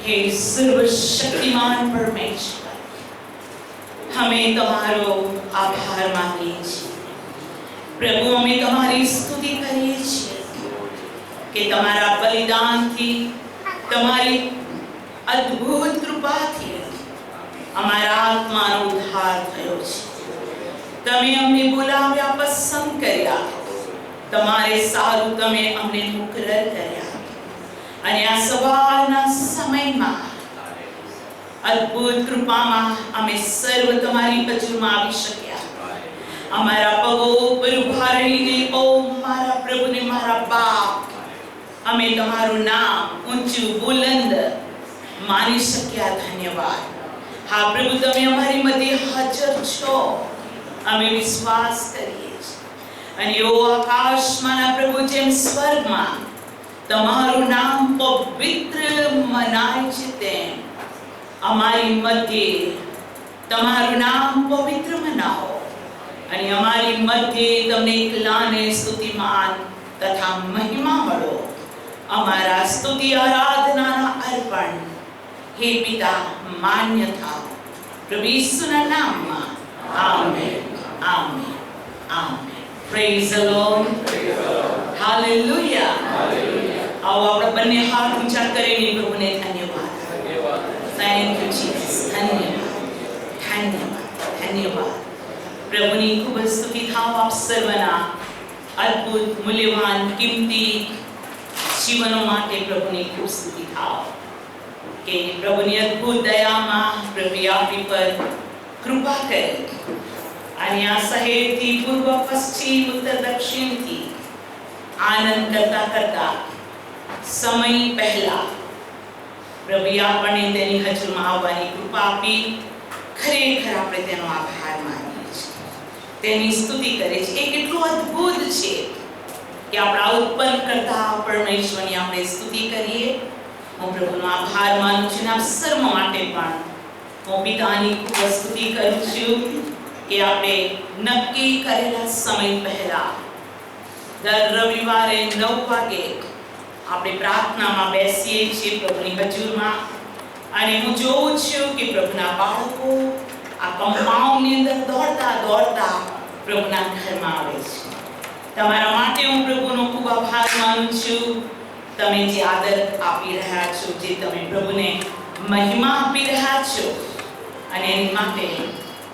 हे सर्वशक्तिमान परमेश्वर, हमें તમારો આભાર માનીએ છીએ પ્રભુ। અમે તમારી સ્તુતિ કરીએ છીએ કે તમારા બલિદાનથી, તમારી અદ્ભુત કૃપાથી અમારા આત્માનો ઉદ્ધાર થયો છે। તમે અમને બોલાવ્યા, પસંદ કર્યા, તમારે સારું તમે અમને મુકરર કર્યા અને આ સવારના સમયમાં અદ્ભુત કૃપામાં અમે સર્વ તમારી હજુરમાં આવી શક્યા। અમારા પગો ઉપર ઉભા રહીને, ઓ મારા પ્રભુ ને મારા બાપ, અમે તમારું નામ ઊંચું બુલંદ માની શક્યા। ધન્યવાદ। હા પ્રભુ, તમે અમારી મધ્યે હાજર છો, અમે વિશ્વાસ કરીએ છીએ। અને ઓ આકાશમાંના પ્રભુ, જેમ સ્વર્ગમાં તમારું નામ પવિત્ર મનાય છે, તેમ અમારી મધ્યે તમારું નામ પવિત્ર મનાવો અને અમારી મધ્યે તમને એકલાને સ્તુતિમાન તથા મહિમા મળો। અમારા સ્તુતિ આરાધનાના અર્પણ હે પિતા માન્ય થાવ, પ્રભુ ઈસુના નામમાં। Amen, amen, amen. Praise the Lord, hallelujah. आओ આપણે બંને હાથ ઊંચા કરીને પ્રભુને ધન્યવાદ। Thank you Jesus. ધન્યવાદ, ધન્યવાદ, ધન્યવાદ। પ્રભુની ખૂબ સ્તુતિ થાવ આપ સર્વના અદ્ભુત, મૂલ્યવાન, કિંમતી જીવનો માટે પ્રભુની ખૂબ સ્તુતિ થાવ કે પ્રભુની અદ્ભુત દયામાં પ્રભુ આપણી પર કૃપા કરે અને આ શહેરથી પૂર્વ, પશ્ચિમ, ઉત્તર, દક્ષિણથી આનંદ કરતા કરતા સમય પહેલા પ્રભુ આપણને તેની હજુરમાં આવવાની કૃપા આપી। ખરેખર આપણે તેનો આભાર માનીએ છીએ, તેની સ્તુતિ કરીએ છીએ। એ કેટલું અદ્ભુત છે કે આપણા ઉત્પન્ન કરતા પરમેશ્વરની આપણે સ્તુતિ કરીએ। હું પ્રભુનો આભાર માનું છું અને આપ સર્વ માટે પણ હું પિતાની ખૂબ સ્તુતિ કરું છું કે આપણે નક્કી કરેલા સમય પહેલા દર રવિવારે 9 વાગે આપણે પ્રાર્થનામાં બેસીએ છીએ પ્રભુની હજુરમાં। અને હું જોઉં છું કે પ્રભુના બાળકો આ કમ્પાઉન્ડની અંદર દોડતા દોડતા પ્રભુના ઘરમાં આવે છે। તમારા માટે હું પ્રભુનો ખૂબ આભાર માનું છું। તમે જે આદર આપી રહ્યા છો, જે તમે પ્રભુને મહિમા આપી રહ્યા છો, અને એની માટે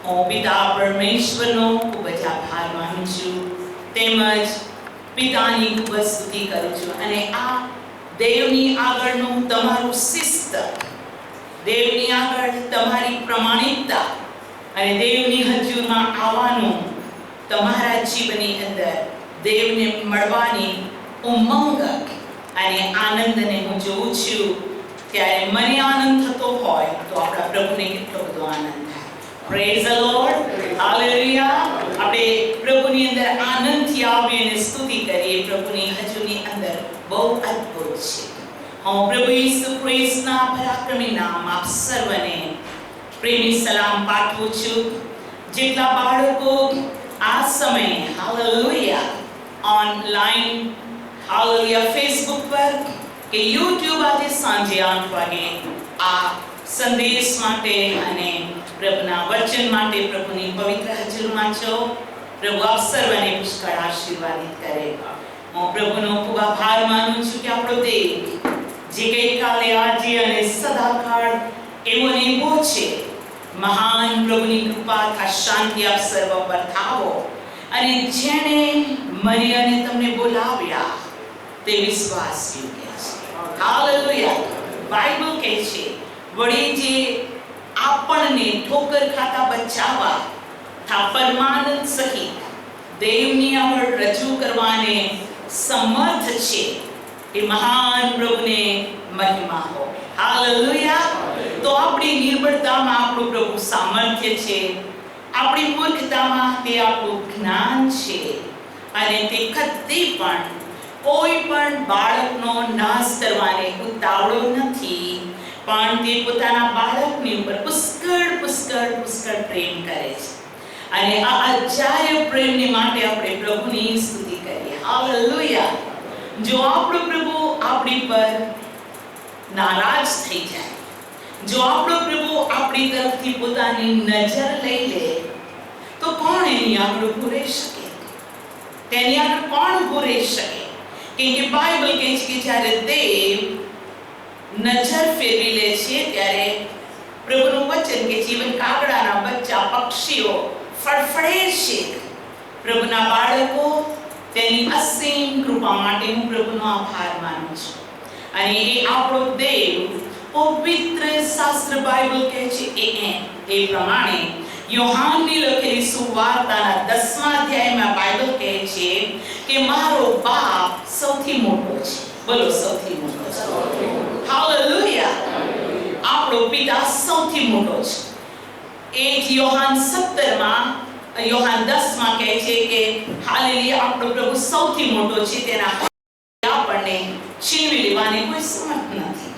હું પિતા પરમેશ્વરનો ખૂબ જ આભાર માનું છું, તેમજ પિતાની ખૂબ સ્તુતિ કરું છું। અને આ દેવની આગળનું તમારું શિસ્ત, દેવની આગળ તમારી પ્રમાણિકતા અને દેવની હજુરમાં આવવાનું તમારા જીવનની અંદર દેવને મળવાની ઉમંગ અને આનંદને હું જોઉં છું। ત્યારે મને આનંદ થતો હોય તો આપણા પ્રભુને કેટલો બધો આનંદ થાય। Praise the Lord, hallelujah. આપણે પ્રભુની અંદર આનંદથી આવીએ અને સ્તુતિ કરીએ। પ્રભુની હજુની અંદર બહુ અદ્ભુત છે। હું પ્રભુ ઈસુ ખ્રિસ્તના પરાક્રમી નામ આપ સર્વને પ્રેમી સલામ પાઠવું છું। જેટલા બાળકો આ સમયે હાલેલુયા ઓનલાઈન, હાલેલુયા ફેસબુક પર કે યુટ્યુબ આજે સાંજે 8 વાગે આ સંદેશ માટે અને પ્રભુના વચન માટે પ્રભુની પવિત્ર હજુરમાં છો। પ્રભુ આપ સર્વને પુષ્કળ આશીર્વાદિત કરે। હું પ્રભુનો ખૂબ આભાર માનું છું કે આપણો દેવ જે ગઈકાલે, આજે અને સદાકાળ એવો ને એવો છે। મહાન પ્રભુની કૃપા તથા શાંતિ આપ સર્વ પર થાવો। અને જેણે મને અને તમને બોલાવ્યા તે વિશ્વાસ યોગ્ય છે। હાલેલુયા। બાઇબલ કહે છે, વળી જે આપણને ઠોકર ખાતા બચાવવા તથા પરમાનંદ સહિત દેવની આગળ રજૂ કરવાને સમર્થ છે, એ મહાન પ્રભુને મહિમા હો। હાલેલુયા। તો આપણી નિર્બળતામાં આપણું પ્રભુ સામર્થ્ય છે, આપણી મૂર્ખતામાં તે આપણું જ્ઞાન છે। અને તે કદી પણ કોઈ પણ બાળકનો નાશ કરવાને ઉતાવળો નથી, પણ તે પોતાના બાળકની ઉપર પુષ્કળ પુષ્કળ પુષ્કળ પ્રેમ કરે છે। અને આ અજાયબ પ્રેમની માટે આપણે પ્રભુની સ્તુતિ કરીએ। હાલેલુયા। જો આપણો પ્રભુ આપણી પર નારાજ થઈ જાય, જો આપણો પ્રભુ આપણી તરફથી પોતાની નજર લઈ લે તો કોણ એની આગળ ઊભું રહી શકે? તેની આગળ કોણ ઊભું રહી શકે? કેમ કે બાઇબલ કહે છે કે જ્યારે દેવ નજર ફેરવી લે છે ત્યારે પ્રભુનું વચન કે જીવન કાગડાના બચ્ચા પક્ષીઓ ફડફડે છે. પ્રભુના બાળકો તેની અસીમ કૃપા માટે હું પ્રભુનો આભાર માનું છું. અને એ આપણો દેવ પવિત્ર શાસ્ત્ર બાઇબલ કહે છે એ પ્રમાણે યોહાનની લખેલી સુવાર્તાના 10મા અધ્યાયમાં બાઇબલ કહે છે કે મારો બાપ સૌથી મોટો છે. બોલો, સૌથી મોટો છે. હાલેલુયા. આપણો પિતા સૌથી મોટો છે. એ જ યોહાન 10માં કહે છે કે હાલેલુયા, આપણો પ્રભુ સૌથી મોટો છે. તેના આપણને છીનવી લેવાની કોઈ સમર્થ નથી.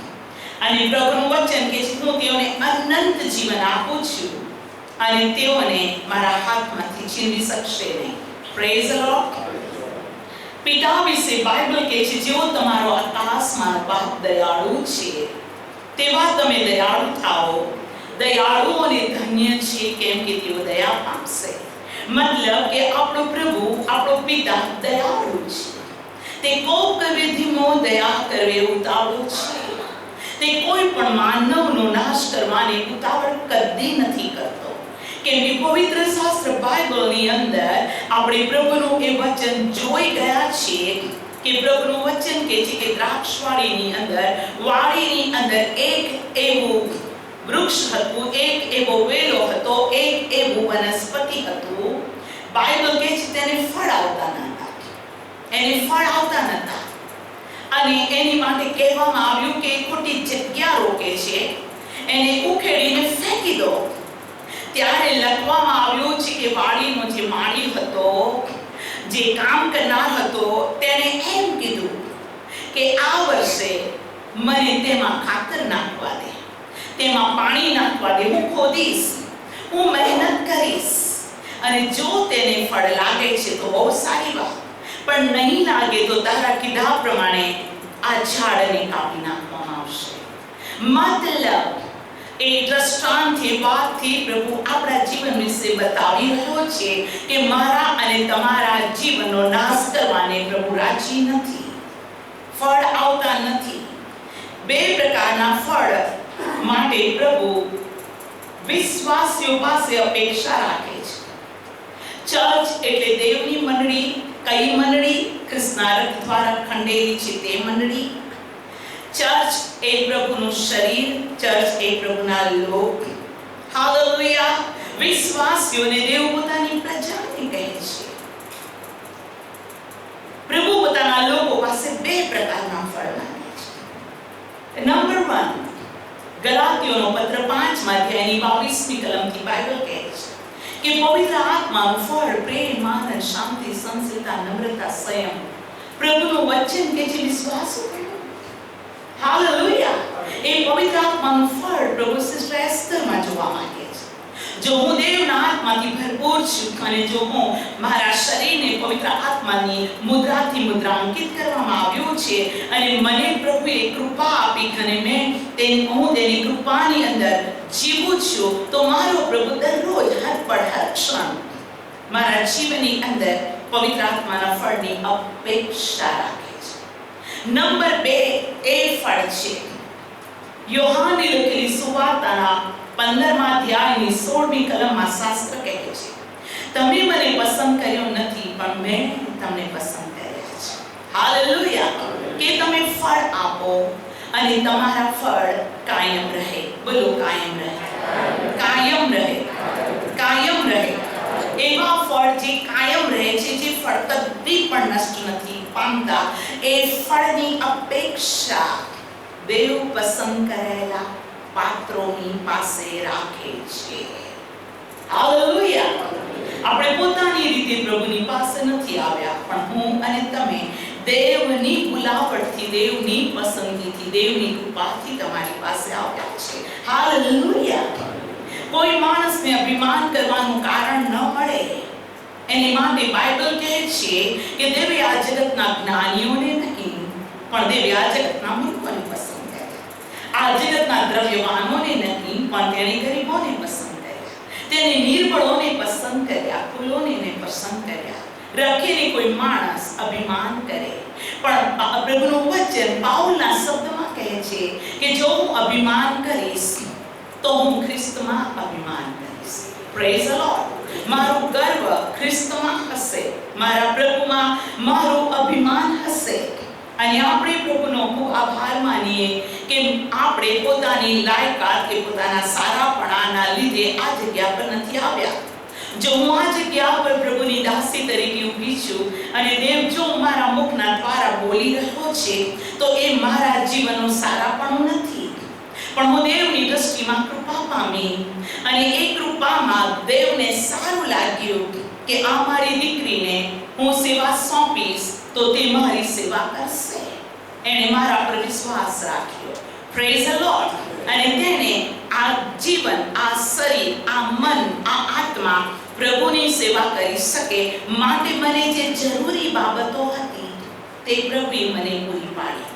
અને પ્રભુનું વચન કે હું તેઓને અનંત જીવન આપું છું અને તેઓને મારા હાથમાંથી છીનવી શકશે નહીં. Praise the lord. પિતા વિશે બાઇબલ કહે છે જેવો તમારો આકાશમાં બાપ દયાળુ છે તેવા તમે દયાળુ થાઓ. દયાળુઓને ધન્ય છે કેમ કે તેઓ દયા પામશે. મતલબ કે આપણો પ્રભુ, આપણો પિતા દયાળુ છે. તે કોક વિધિમો દયા કરવે ઉતાવળો છે. તે કોઈ પણ માનવનો નાશ કરવાની ઉતાવળ કદી નથી કરતો. કેમ કે પવિત્ર શાસ્ત્ર બાઇબલની અંદર આપણે પ્રભુનું એ વચન જોઈ ગયા છીએ કે પ્રભુનું વચન કહે છે કે દ્રાક્ષવાડીની અંદર, વાડીની અંદર એક એવું વૃક્ષ હતું, એક એવો વેલો હતો, એક એવું વનસ્પતિ હતું. બાઇબલ કહે છે તેને ફળ આવતા નહોતા. એને ફળ આવતા નહોતા. અને એની માટે કહેવામાં આવ્યું કે ખોટી જગ્યા રોકે છે, એને ઉખેડીને ફેંકી દો. ત્યારે લખવામાં આવ્યું છે કે વાડીનો જે માળી હતો, જે કામ કરનાર હતો, તેને એમ કીધું કે આ વર્ષે મને તેમાં ખાતર નાખવા દે, તેમાં પાણી નાખવા દે. હું ખોદીશ, હું મહેનત કરીશ, અને જો તેને ફળ લાગે છે તો બહુ સારી વાત, પણ નહીં લાગે તો તારા કીધા પ્રમાણે આ ઝાડને કાપી નાખવામાં આવશે. મતલબ એ દ્રષ્ટાંતથી, વાતથી પ્રભુ આપણા જીવન વિશે બતાવી રહ્યો છે કે મારા અને તમારા જીવનનો નાશ કરવાને પ્રભુ રાજી નથી. ફળ આવતા નથી. બે પ્રકારના ફળ માટે પ્રભુ વિશ્વાસીઓ પાસે અપેક્ષા રાખે છે. ચર્ચ એટલે દેવની મંડળી. કઈ મંડળી? ખ્રિસ્તના રક્ત દ્વારા ખંડેલી છે તે મંડળી. ચર્ચ એ પ્રભુનું શરીર, ચર્ચ એ પ્રભુના લોક. હાલેલુયા. વિશ્વાસીઓને દેવ પોતાની પ્રજાને કહે છે. પ્રભુ પોતાના લોકો પાસે બે પ્રકારના ફળ માંગે છે. નંબર 1, ગલાતીયોનો પત્ર 5મા અધ્યાયની 22મી કલમથી બાઇબલ કહે છે કે પવિત્ર આત્માનું ફળ પ્રેમ, આનંદ, શાંતિ, સંશીલતા, નમ્રતા, સંયમ. પ્રભુનું વચન કે જે વિશ્વાસ કરે. હાલેલુયા. એ પવિત્ર આત્માનું ફળ પ્રભુ સિસ્ટર એસ્તરમાં જોવા માંગે છે. જો હું દેવના આત્માથી ભરપૂર છું અને જો હું મારા શરીરને પવિત્ર આત્માની મુદ્રાથી મુદ્રાંકિત કરવામાં આવ્યું છે અને મને પ્રભુએ કૃપા આપી અને હું તેની કૃપાની અંદર જીવું છું, તો મારો પ્રભુ દરરોજ હર પળ હર ક્ષણ મારા જીવનની અંદર પવિત્ર આત્માના ફળની અપેક્ષા રાખે છે. નંબર 2 એ ફળ છે. યોહાનની લખેલી સુવાર્તાના 15મા અધ્યાયની 16મી કલમમાં શાસ્ત્ર કહે છે, તમે મને પસંદ કર્યો નથી પણ મેં તમને પસંદ કર્યા છે. હાલેલુયા. કે તમે ફળ આપો અને તમારા ફળ કાયમ રહે. બોલો, કાયમ રહે. કાયમ રહે. કાયમ રહે. એવા ફળ જે કાયમ રહે છે, જે ફળ કદી પણ નષ્ટ નથી પામતા, એ ફળની અપેક્ષા દેવ પસંદ કરેલા પાત્રોની પાસે રાખે છે. હાલેલુયા. આપણે પોતાની રીતે પ્રભુની પાસે નથી આવ્યા, પણ હું અને તમે દેવની બોલાવટથી, દેવની પસંદગીથી, દેવની કૃપાથી તમારી પાસે આવ્યા છે. હાલેલુયા. કોઈ માણસને અભિમાન કરવાનું કારણ ન મળે એની માટે બાઇબલ કહે છે કે દેવે આ જગતના જ્ઞાનીઓને નહીં, પણ દેવે આ જગતના મૂર્ખોને પસંદ કર્યા. આ જગતના દ્રવ્યવાનોને તેણે ગરીબોને પસંદ કર્યા, તેને નિર્બળોને પસંદ કર્યા, કુલોને પસંદ કર્યા. રખેને કોઈ માણસ અભિમાન કરે, પણ પ્રભુનું વચન પાઉલના શબ્દમાં કહે છે કે જો હું અભિમાન કરીશ તો હું ખ્રિસ્તમાં અભિમાન કરીશ. Praise the lord. મારું ગર્વ ખ્રિસ્તમાં હશે, મારા પ્રભુમાં મારું અભિમાન હશે. અને આપણે પ્રભુનો ખૂબ આભાર માનીએ કે આપણે પોતાની લાયકાત કે પોતાના સારાપણાના લીધે આ જગ્યા પર નથી આવ્યા. જો હું આ જગ્યા પર પ્રભુની દાસી તરીકે ઊભી છું અને દેવ જો મારા મુખના દ્વારા બોલી રહ્યો છે તો એ મારા જીવનનું સારાપણું નથી, પણ હું દેવની દૃષ્ટિમાં કૃપા પામી અને એ કૃપામાં દેવને સારું લાગ્યું કે આ મારી દીકરીને હું સેવા સોંપીશ તો તે મારી સેવા કરશે. એણે મારા પર વિશ્વાસ રાખ્યો. Praise the lord. અને તેણે આ જીવન, આ શરીર, આ મન, આ આત્મા પ્રભુની સેવા કરી શકે માટે મને જે જરૂરી બાબતો હતી તે પ્રભુએ મને પૂરી પાડી.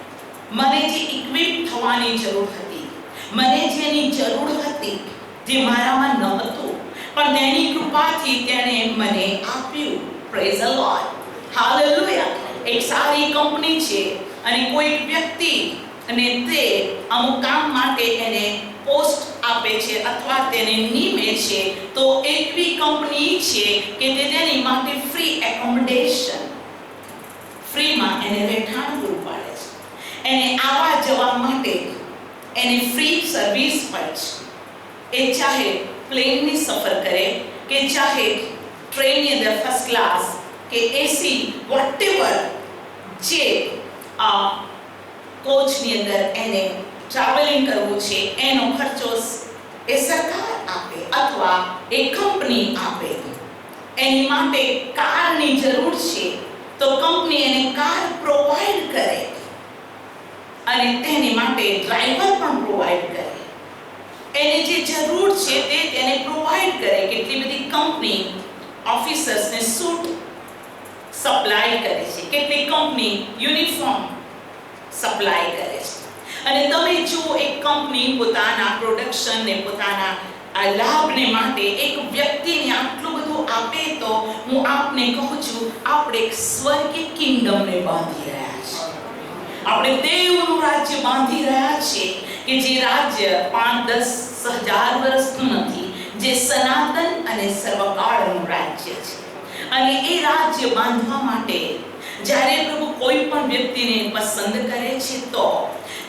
મને જે ઇક્વિપ થવાની જરૂર હતી, મને જેની જરૂર હતી જે મારામાં ન હતું, પણ તેની કૃપાથી તેણે મને આપ્યું. Praise the Lord. હાલેલુયા. એક સારી કંપની છે અને કોઈ વ્યક્તિ અને તે અમુક કામ માટે એને પોસ્ટ આપે છે અથવા તેને નિમે છે તો એવી કંપની છે કે તે તેની માટે ફ્રી એકોમોડેશન, ફ્રીમાં એને રહેઠાણ પૂરું પાડે છે. એને આવવા જવા માટે એને ફ્રી સર્વિસ હોય છે. એ ચાહે પ્લેનની સફર કરે કે ચાહે ટ્રેનની અંદર ફર્સ્ટ ક્લાસ કે એસી વોટેવર જે કોચની અંદર એને ટ્રાવેલિંગ કરવું છે એનો ખર્ચો એ સરકાર આપે અથવા એ કંપની આપે. એની માટે કારની જરૂર છે તો કંપની એને કાર પ્રોવાઈડ કરે અને તેની માટે ડ્રાઈવર પણ પ્રોવાઈડ કરે. એને જે જરૂર છે તે તેને પ્રોવાઈડ કરે. કેટલી બધી કંપની ઓફિસર્સને સૂટ સપ્લાય કરે છે, કેટલી કંપની યુનિફોર્મ સપ્લાય કરે છે. અને તમે જો એક કંપની પોતાના પ્રોડક્શન ને પોતાના લાભને માટે એક વ્યક્તિને આટલું બધું આપે તો હું આપને કહું છું આપણે એક સ્વર્ગીય કિંગડમને બાંધી રહ્યા છીએ. આપણે દેવનું રાજ્ય બાંધી રહ્યા છીએ કે જે રાજ્ય 5-10 હજાર વર્ષનું નથી, જે સનાતન અને સર્વકાળનું રાજ્ય છે. અને એ રાજ્ય બાંધવા માટે જ્યારે પ્રભુ કોઈ પણ વ્યક્તિને પસંદ કરે છે તો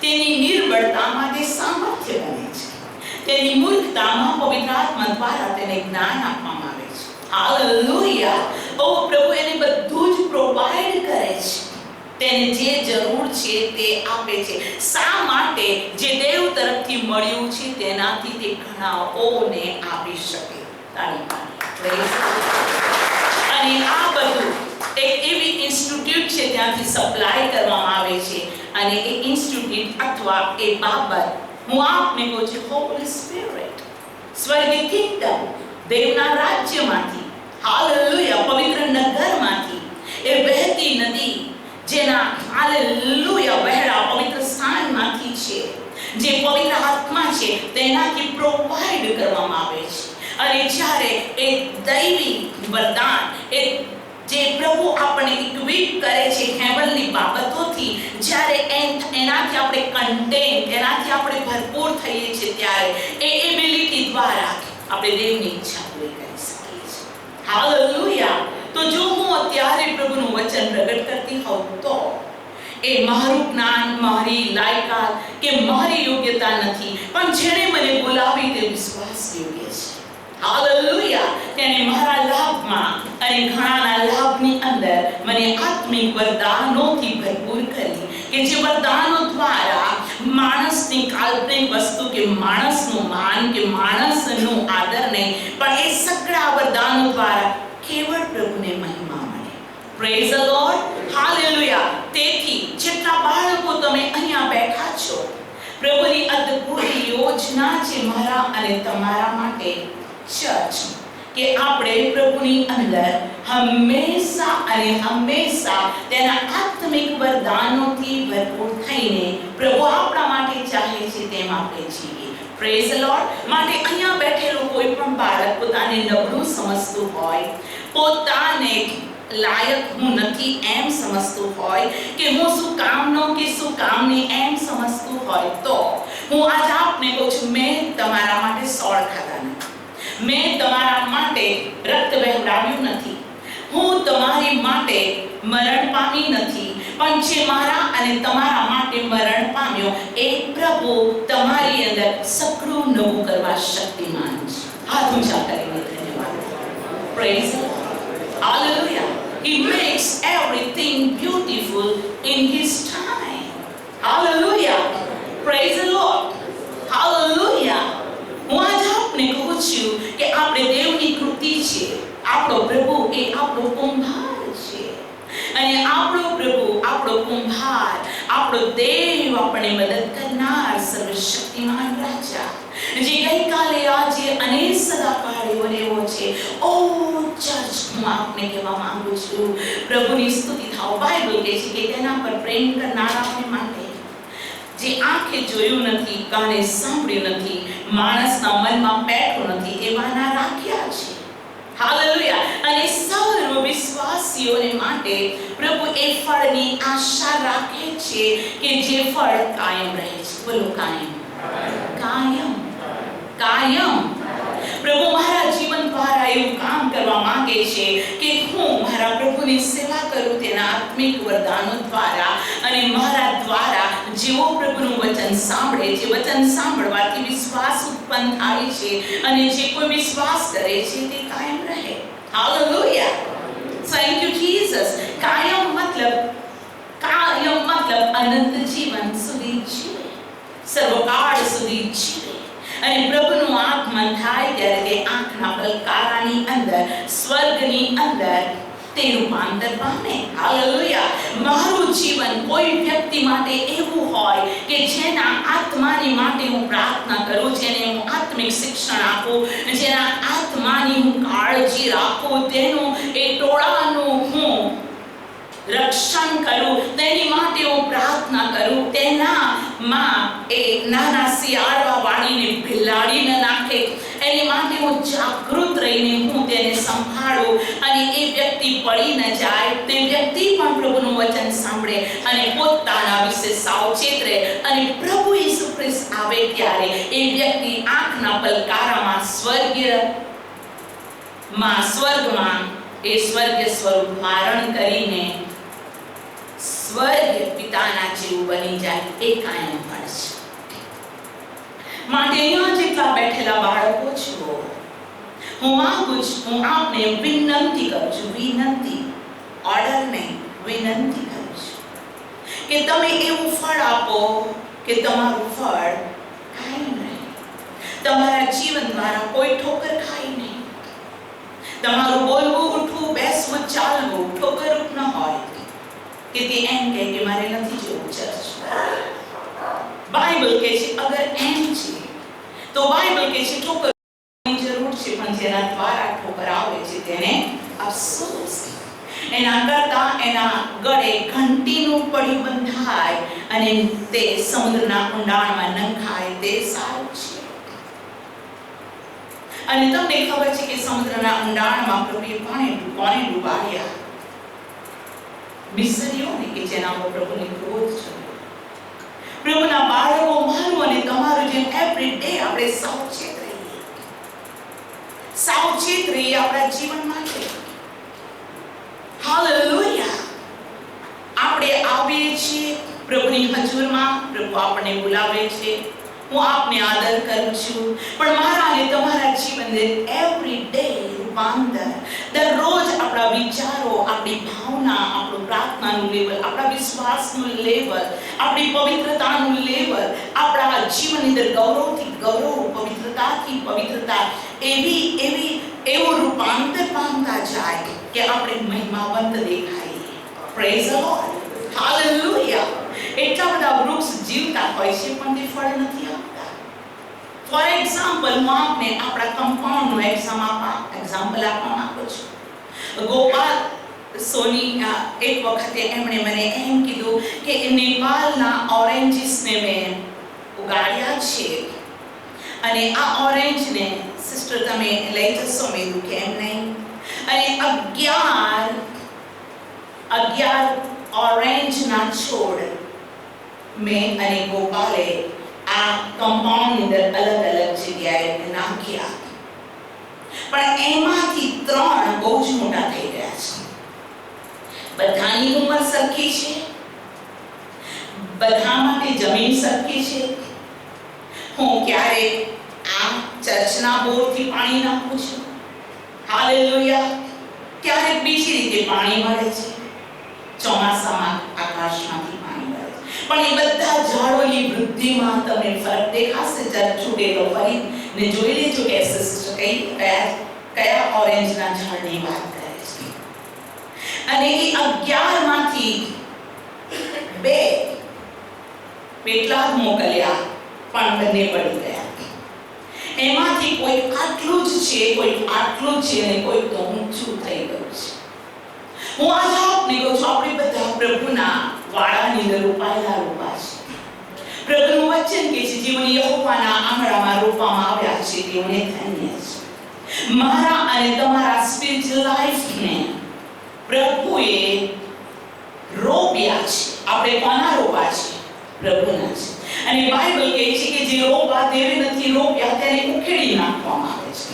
તેની નિર્બળતામાં તે સામર્થ્ય બને છે, તેની મૂર્ખતામાં પવિત્ર આત્મા દ્વારા તેને જ્ઞાન આપવામાં આવે છે. હાલેલુયા. ઓ પ્રભુ એને બધું જ પ્રોવાઈડ કરે છે, તેને જે જરૂર છે તે આપે છે. શા માટે? જે દેવ તરફથી મળ્યું છે તેનાથી તે ઘણાઓને આપી શકે. તાળી પાડી. અને આ બધું એક એવી ઇન્સ્ટિટ્યૂટ છે ત્યાંથી સપ્લાય કરવામાં આવે છે અને એ ઇન્સ્ટિટ્યૂટ અથવા એ બાબત હું આપને કહું છું હોલી સ્પિરિટ, સ્વર્ગીય કિંગડમ, દેવના રાજ્યમાંથી, હાલેલુયા, પવિત્ર નગરમાંથી એ વહેતી નદી જેના હાલેલુયા વહેડા પવિત્ર સ્થાનમાંથી છે, જે પવિત્ર આત્મા છે તેનાથી પ્રોવાઈડ કરવામાં આવે છે. અને જ્યારે એ દૈવી વરદાન એ જે પ્રભુ આપણને ઇક્વિપ કરે છે હેવનની બાબતોથી, જ્યારે એનાથી આપણે કન્ટેન્ટ, એનાથી આપણે ભરપૂર થઈએ છીએ ત્યારે એ એબિલિટી દ્વારા આપણે દેવની ઈચ્છા પૂરી કરી શકીએ છીએ. હાલેલુયા. તો જો હું અત્યારે પ્રભુનું વચન પ્રગટ કરતી હોઉં તો એ મારું જ્ઞાન, મારી લાયકાત કે મારી યોગ્યતા નથી, પણ જેણે મને બોલાવી તે વિશ્વાસ યોગ્ય છે. હાલેલુયા. તેને મારા લાભમાં અને ઘણાના લાભની અંદર મને આત્મિક વરદાનોથી ભરપૂર કરી કે જે વરદાનો દ્વારા માણસની કાલ્પનિક વસ્તુ કે માણસનું માન કે માણસનું આદર નહીં, પણ એ સગળા વરદાનો દ્વારા કેવળ પ્રભુને મહિમા મળે. Praise the Lord. હાલેલુયા. તેથી જેટલા બાળકો તમે અહીંયા બેઠા છો, પ્રભુની અદ્ભુત યોજના છે મારા અને તમારા માટે ચર્ચ, કે આપણે પ્રભુની અંદર હંમેશા અને હંમેશા તેના આત્મિક વરદાનોથી ભરપૂર થઈને પ્રભુ આપણા માટે ચાહે છે તેમ આપણે જીવીએ. Praise the lord. માટે અહીંયા બેઠેલો કોઈ પણ બાળક પોતાને નબળું સમજતું હોય, પોતાને લાયક હું નથી એમ સમજતું હોય, કે હું શું કામનો કે શું કામની એમ સમજતું હોય, તો હું આજ આપને કહું છું, મેં તમારા માટે સોળ ખાધા નથી, મેં તમારા માટે રક્ત વહેવડાવ્યું નથી, હું તમારી માટે મરણ પામી નથી, પણ જે મારા અને તમારા માટે મરણ પામ્યો એ પ્રભુ તમારી અંદર સકળું નવું કરવા શક્તિમાન છે. હાથ ઊંચા કરીને ધન્યવાદ. Praise the Lord. Hallelujah. He makes everything beautiful in his time. Hallelujah. Praise the Lord. Hallelujah. હું આજ આપને કહું છું કે આપણે દેવની કૃતિ છે. આપણો પ્રભુ એ આપણો કુંભાર છે, અને આપણો પ્રભુ, આપણો કુંભાર, આપણો દેવ, આપણને મદદ કરનાર સર્વશક્તિમાન રાજા, જે ગઈકાલે, આજે અને સદાકાળ એવો ને એવો છે. ઓ ચર્ચ, હું આપને કહેવા માંગુ છું, પ્રભુની સ્તુતિ થાઓ. બાઇબલ કહે છે કે તેના પર પ્રેમ કરનારાઓને માટે, જે આંખે જોયું નથી, કાને સાંભળ્યું નથી, માણસના મનમાં બેઠું નથી, એવાના રાખ્યા છે. હાલેલુયા. અને સર્વ વિશ્વાસીઓને માટે પ્રભુ એ ફળની આશા રાખે છે કે જે ફળ કાયમ રહે છે. બોલો કાયમ. કાયમ. કાયમ. પ્રભુ મારા જીવન દ્વારા એવું કામ કરવા માંગે છે કે હું મારા પ્રભુની સેવા કરું તેના આત્મિક વરદાનો દ્વારા, અને મારા દ્વારા જેઓ પ્રભુનું વચન સાંભળે, જે વચન સાંભળવાથી વિશ્વાસ ઉત્પન્ન થાય છે, અને જે કોઈ વિશ્વાસ કરે છે તે કાયમ રહે. હાલેલુયા. Thank you Jesus. કાયમ મતલબ અનંત જીવન સુધી જીવે, સર્વકાળ સુધી જીવે. અને પ્રભુનું આગમન થાય ત્યારે તે આંખના પલકારાની અંદર, સ્વર્ગની અંદર તે રૂપાંતર પામે. હાલેલુયા. મારું જીવન કોઈ વ્યક્તિ માટે એવું હોય કે જેના આત્માની માટે હું પ્રાર્થના કરું, જેને હું આત્મિક શિક્ષણ આપું, જેના આત્માની હું કાળજી રાખું, તેનું એ ટોળાનું હું રક્ષણ કરું, તેની માટે હું પ્રાર્થના કરું, તેનામાં એ નાના શિયાળવા વાળીને ભિલાડી ન નાખે, એની માટે હું જાગૃત રહીને હું તેને સંભાળું, અને એ વ્યક્તિ પડી ન જાય, તે વ્યક્તિ પણ પ્રભુનું વચન સાંભળે અને પોતાના વિશે સાવચેત રહે, અને પ્રભુ ઈસુ ખ્રિસ્ત આવે ત્યારે એ વ્યક્તિ આંખના પલકારામાં સ્વર્ગમાં એ સ્વર્ગીય સ્વરૂપ ધારણ કરીને સ્વર્ગ પિતાના જેવું બની જાય. એ કાયમ ફળ છે. માટે અહીંયા જેટલા બેઠેલા બાળકો છો, હું માંગુ છું, હું આપને વિનંતી કરું છું, વિનંતી, ઓર્ડર નહીં, વિનંતી કરું છું કે તમે એવું ફળ આપો કે તમારું ફળ કાયમ રહે. તમારા જીવન દ્વારા કોઈ ઠોકર ખાય નહીં. તમારું બોલવું, ઉઠવું, બેસવું, ચાલવું ઠોકરરૂપ ન હોય કે તે એમ કહે કે મારે નથી જવું ચર્ચ. બાઇબલ કહે છે અગર એમ છે તો બાઇબલ કહે છે ઠોકરની જરૂર છે, પણ જેના દ્વારા ઠોકર આવે છે તેને અફસોસ. એના કરતા એના ગળે ઘંટીનું પડિયું બંધાય અને તે સમુદ્રના ઊંડાણમાં નંખાય તે સારું છે. અને તમને ખબર છે કે સમુદ્રના ઊંડાણમાં પ્રભુએ કોને ડૂબાડ્યા? મિસરીઓને, કે જેના પર પ્રભુને ક્રોધ છે. પ્રભુના બાળકો, મારું અને તમારું જેમ એવરી ડે આપણે સાવચેત રહીએ આપણા જીવન માટે. હાલેલુયા. આપણે આવીએ છીએ પ્રભુની હજુરમાં, પ્રભુ આપણને બોલાવે છે, હું આપને આદર કરું છું, પણ મારા અને તમારા જીવનને એવરી ડે રૂપાંતર, દરરોજ આપણા વિચારો, આપણી ભાવના, આપણું પ્રાર્થનાનું લેવલ, આપણા વિશ્વાસનું લેવલ, આપણી પવિત્રતાનું લેવલ, આપણા જીવનની અંદર ગૌરવથી ગૌરવ, પવિત્રતાથી પવિત્રતા એવું રૂપાંતર પામતા જાય કે આપણે મહિમાવંત દેખાઈએ. Praise the Lord. હાલેલુયા. એટલા બધા વૃક્ષ જીવતા હોય છે પણ તે ફળ નથી આપતા. ફોર એક્ઝામ્પલ, હું આપને આપણા કમ્પાઉન્ડનું એક્ઝામ્પલ આપવા માંગુ છું. ગોપાલ સોની એક વખતે એમણે મને એમ કીધું કે નેપાળના ઓરેન્જીસને મેં ઉગાડ્યા છે, અને આ ઓરેન્જને સિસ્ટર તમે લઈ જશો? મેં કીધું કેમ નહીં. અને 11 ઓરેન્જના છોડ મેં અને ગોપાલે આ કમ્પાઉન્ડની અંદર અલગ અલગ જગ્યાએ નાખ્યા, પણ એમાંથી 3 બહુ જ મોટા થઈ ગયા છે. બધાની ઉંમર સરખી છે, બધા માટે જમીન સરખી છે. હું ક્યારેક આ ચર્ચના બોરથી પાણી નાખું છું, હાલેલુયા. ક્યારેક બીજી રીતે પાણી મળે છે, ચોમાસામાં આકાશમાંથી પાણી મળે છે. પણ એ બધા ઝાડોની વૃદ્ધિમાં તમને ફરક દેખાશે. ચર્ચ છૂટેલો ફરીને જોઈ લેજો કે કયા ઓરેન્જના ઝાડની વાત કરે છે. અને એ 11 માંથી 2 પેટલાદ મોકલ્યા, પણ બંને પડી ગયા. એમાંથી કોઈ આટલું જ છે, કોઈ આટલું જ છે, અને કોઈ તો ઊંચું થઈ ગયું છે. હું આજે આપને કહું છું, આપણે બધા પ્રભુના વાડાની અંદર રોપાયેલા રોપા છે. પ્રભુનું વચન કે છે, જેઓને યહોવાના આંગણામાં રોપવામાં આવ્યા છે તેઓને ધન્ય છે. મારા અને તમારા સ્પિરિચ્યુઅલ લાઈફને પ્રભુએ રોપ્યા છે. આપણે કોના રોપા છે? પ્રભુના છે. અને બાઇબલ કહે છે કે જે રોપા દેવે નથી રોપ્યા તેને ઉખેડી નાખવામાં આવે છે.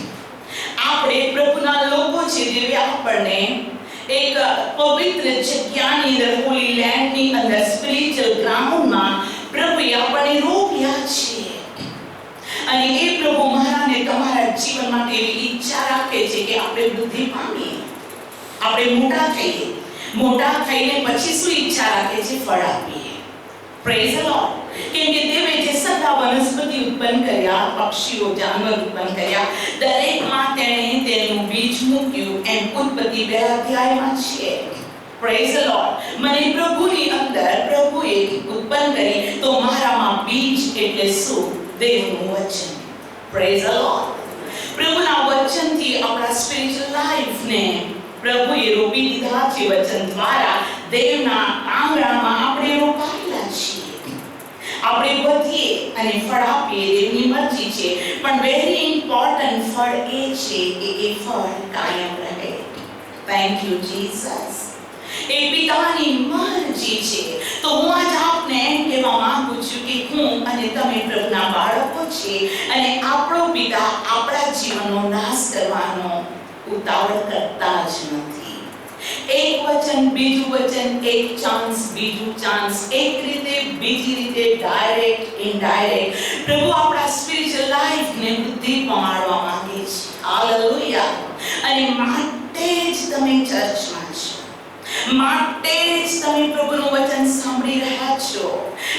આપણે પ્રભુના લોકો છે. દેવે આપણને એક પવિત્ર જગ્યાની અંદર, હોલી લેન્ડની અંદર, સ્પિરિચ્યુઅલ ગ્રાઉન્ડમાં પ્રભુએ આપણને રોપ્યા છે. અને એ પ્રભુ મારા ને તમારા જીવન માટે એવી ઈચ્છા રાખે છે કે આપણે વૃદ્ધિ પામીએ, આપણે મોટા થઈએ. મોટા થઈને પછી શું ઈચ્છા રાખે છે? ફળ આપીએ. Praise the lord. કેમ કે દેવે જે સગા વનસ્પતિ ઉત્પન્ન કર્યા, પક્ષીઓ, જાનવર ઉત્પન્ન કર્યા, દરેકમાં તેણે તેનું બીજ મૂક્યું. એમ ઉત્પત્તિ 2 અધ્યાયમાં છે. Praise the lord. મને પ્રભુની અંદર પ્રભુએ ઉત્પન્ન કરી, તો મારામાં બીજ એટલે શું? દેવનું વચન. Praise the lord. પ્રભુના વચનથી આપણા સ્પિરિચ્યુઅલ લાઈફને પ્રભુએ રોપી દીધા છે. વચન દ્વારા દેવના આંગણામાં આપણે રોપાયેલા છીએ. આપણે વધીએ અને ફળ આપીએ, દેવની મરજી છે. પણ વેરી ઇમ્પોર્ટન્ટ ફળ એ છે કે એ ફળ કાયમ રહે. Thank you Jesus. એ પિતાની મરજી છે. તો હું આજ આપને એમ કહેવા માંગુ છું કે હું અને તમે પ્રભુના બાળકો છે, અને આપણો પિતા આપણા જીવનનો નાશ કરવાનો ઉતાવળ કરતા જ નથી. એક વચન, બીજું વચન, એક ચાન્સ, બીજું ચાન્સ, એક રીતે, બીજી રીતે, ડાયરેક્ટ, ઇનડાયરેક્ટ પ્રભુ આપણા સ્પિરિચ્યુઅલ લાઈફને વૃદ્ધિ પમાડવા માંગે છે. હાલેલુયા. અને માટે જ તમે ચર્ચમાં છો, માટે જ તમે પ્રભુનું વચન સાંભળી રહ્યા છો.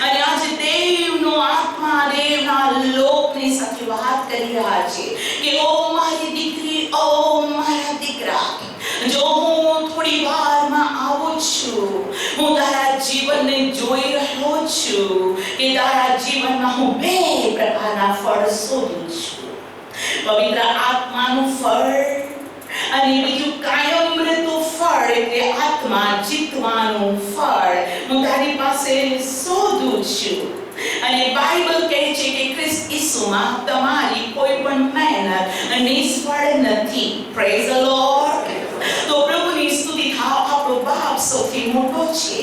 અને આજે દેવનો આત્મા દેવના લોકની સાથે વાત કરી રહ્યા છે કે ઓ મારી દીકરી, ઓ મારા દીકરા, જો હું થોડી વારમાં આવું છું, હું તારા જીવનને જોઈ રહ્યો છું કે તારા જીવનમાં હું 2 પ્રકારના ફળ શોધું છું. પવિત્ર આત્માનું ફળ અને બીજું કાયમ રહેતું ફળ એટલે આત્મા જીતવાનું ફળ હું તારી પાસે શોધું છું. અને બાઇબલ કહે છે કે ખ્રિસ્ત ઈસુમાં તમારી કોઈ પણ મહેનત નિષ્ફળ નથી. Praise the lord. તો પ્રભુની સ્તુતિ થાવ. આપણો બાપ સૌથી મોટો છે.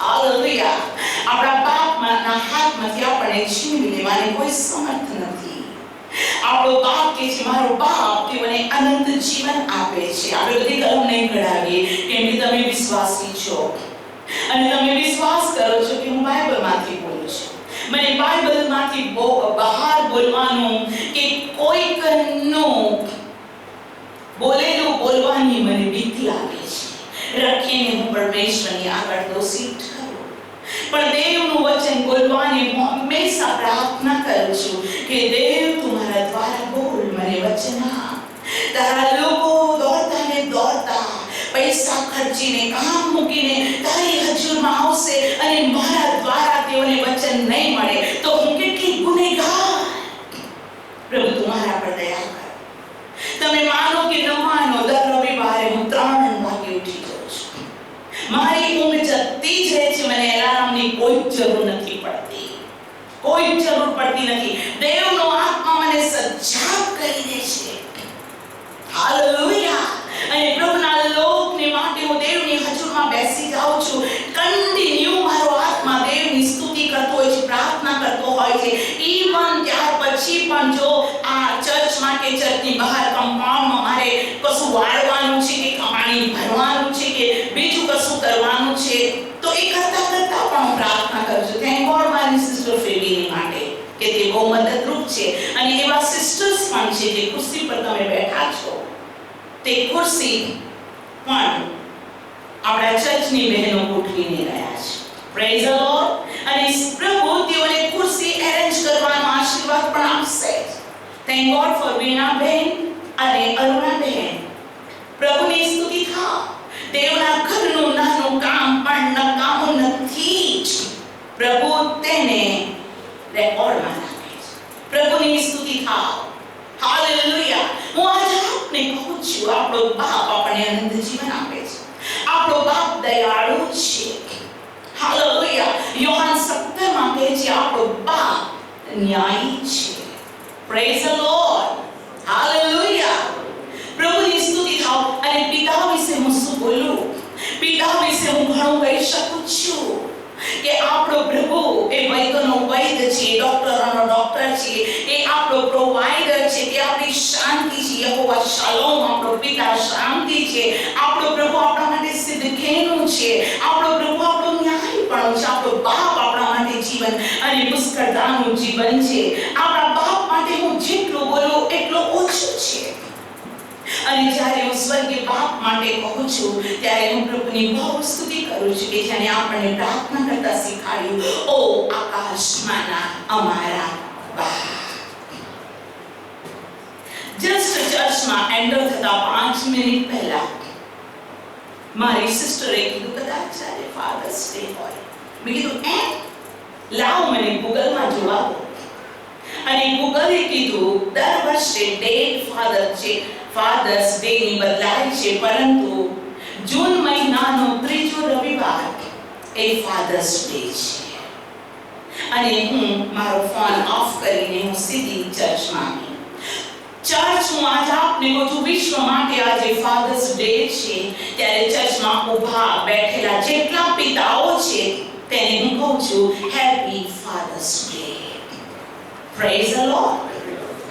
હાલેલુયા. આપણા બાપના હાથમાંથી આપણને છીનવી લેવાની કોઈ સમર્થ નથી. આપણો બાપ કે છે મારો બાપ તેઓને અનંત જીવન આપે છે. આપણે બધી કલમ નહીં કઢાવીએ કેમ કે તમે વિશ્વાસી છો અને તમે વિશ્વાસ કરો છો કે હું બાઇબલમાંથી બોલું છું. મને બાઇબલમાંથી બહાર બોલવાનું કે કોઈકનું બોલેલું બોલવાની મને બીક લાગે છે. રખીને હું પરમેશ્વરની આગળ દોષિત ઠરું. પણ દેવનું વચન બોલવાની હું હંમેશા પ્રાર્થના કરું છું કે દેવ તું મારા દ્વારા બોલ, મને વચન આપ. તારા લોકો દોડતા ને દોડતા પૈસા ખર્ચીને, કામ મૂકીને તારી હજુરમાં આવશે અને મારા દ્વારા તેઓને વચન નહીં મળે તો હું કેટલી ગુનેગાર. પ્રભુ તમારા પર દયા કર. તમે માનો કે ન માનો, દર રવિવારે હું 3 વાગે ઉઠી જાઉં છું. મારી ઊંઘ જતી જ રહે છે. મને એલાર્મની કોઈ જરૂર નથી પડતી, કોઈ જરૂર પડતી નથી. દેવનો આત્મા મને હાલેલુયા. અને પ્રભુના લોકને માટે હું દેવની હજુરમાં બેસી જાઉં છું. કન્ટિન્યુ મારો આત્મા દેવની સ્તુતિ કરતો હોય છે, પ્રાર્થના કરતો હોય છે. ઈવન ત્યાર પછી પણ જો આ ચર્ચમાં કે ચર્ચની બહાર કમ્પાઉન્ડમાં મારે કશું વાળવાનું છે કે પાણી ભરવાનું છે કે બીજું કશું કરવાનું છે, તો એ કરતા કરતા પણ હું પ્રાર્થના કરું છું. થેન્ક ગોડ મારી સિસ્ટર ફેબીની માટે કે તે બહુ મદદરૂપ છે. અને એવા સિસ્ટર્સ પણ છે જે ખુરશી પર તમે બેઠા છો, તે ખુરશી પણ આપણા ચર્ચની બહેનો ગોઠવીને રહ્યા છે. Praise the lord. અને પ્રભુ તેઓને ખુરશી એરેન્જ કરવાનો આશીર્વાદ પણ આપશે. થેન્ક ગોડ ફોર વીણા બહેન અને અરુણા બહેન. પ્રભુની સ્તુતિ થાવ. દેવના ઘરનું નાનું કામ પણ નકામું નથી જ. પ્રભુ તેને રેકોર્ડમાં રાખે છે. પ્રભુની સ્તુતિ થાવ. હાલેલુયા. હું આજે આપને કહું છું, આપણો બાપ આપણને અનંત જીવન આપે છે. આપણો બાપ દયાળુ છે. હાલેલુયા. યોહાન 17 માં કહે છે આપણો બાપ ન્યાયી છે. Praise the Lord. હાલેલુયા. પ્રભુની સ્તુતિ થાવ. અને પિતા વિશે હું શું બોલું? પિતા વિશે હું ઘણું કહી શકું છું કે આપણો પ્રભુ એ વૈદ્યનો વૈદ્ય છે, ડોક્ટરનો ડોક્ટર છે, એ આપણો પ્રોવાઇડર છે, તે આપણી શાંતિ છે. યહોવા શાલોમ આપણો પિતા શાંતિ છે. આપણો પ્રભુ આપણા માટે સિદ્ધકેનું છે. આપણો પ્રભુ આપણો ન્યાયપણો છે. આપણો બાપ આપણા માટે જીવન અને પુષ્કળતાનું જીવન છે. આપણા બાપ માટે હું જેટલું બોલું એટલું ઓછું છે. અને જ્યારે હું સ્વર્ગીય બાપ માટે કહું છું ત્યારે હું પ્રભુની બહુ સ્તુતિ કરું છું કે જેને આપણને પ્રાર્થના કરતા શીખવાડ્યું, ઓ આકાશમાંના અમારા બાપ. જસ્ટ ચર્ચમાં એન્ટર થતા 5 મિનિટ પહેલા મારી સિસ્ટરે કીધું કદાચ આજે ફાધર્સ ડે હોય. મેં કીધું લાવ મને ગૂગલમાં જોવા દો. અને ગૂગલે કીધું દર વર્ષે ડેટ ફાધર્સ ડે ની બદલાય છે, પરંતુ જૂન મહિનાનો ત્રીજો રવિવાર એ ફાધર્સ ડે છે. અને હું મારો ફોન ઓફ કરીને હું સીધી ચર્ચમાં આવી. ચર્ચ હું આજે આપને કહું છું, વિશ્વ માટે આજે ફાધર્સ ડે છે ત્યારે ચર્ચમાં ઊભા બેઠેલા જેટલા પિતાઓ છે તેને હું કહું છું happy Father's Day. Praise the Lord.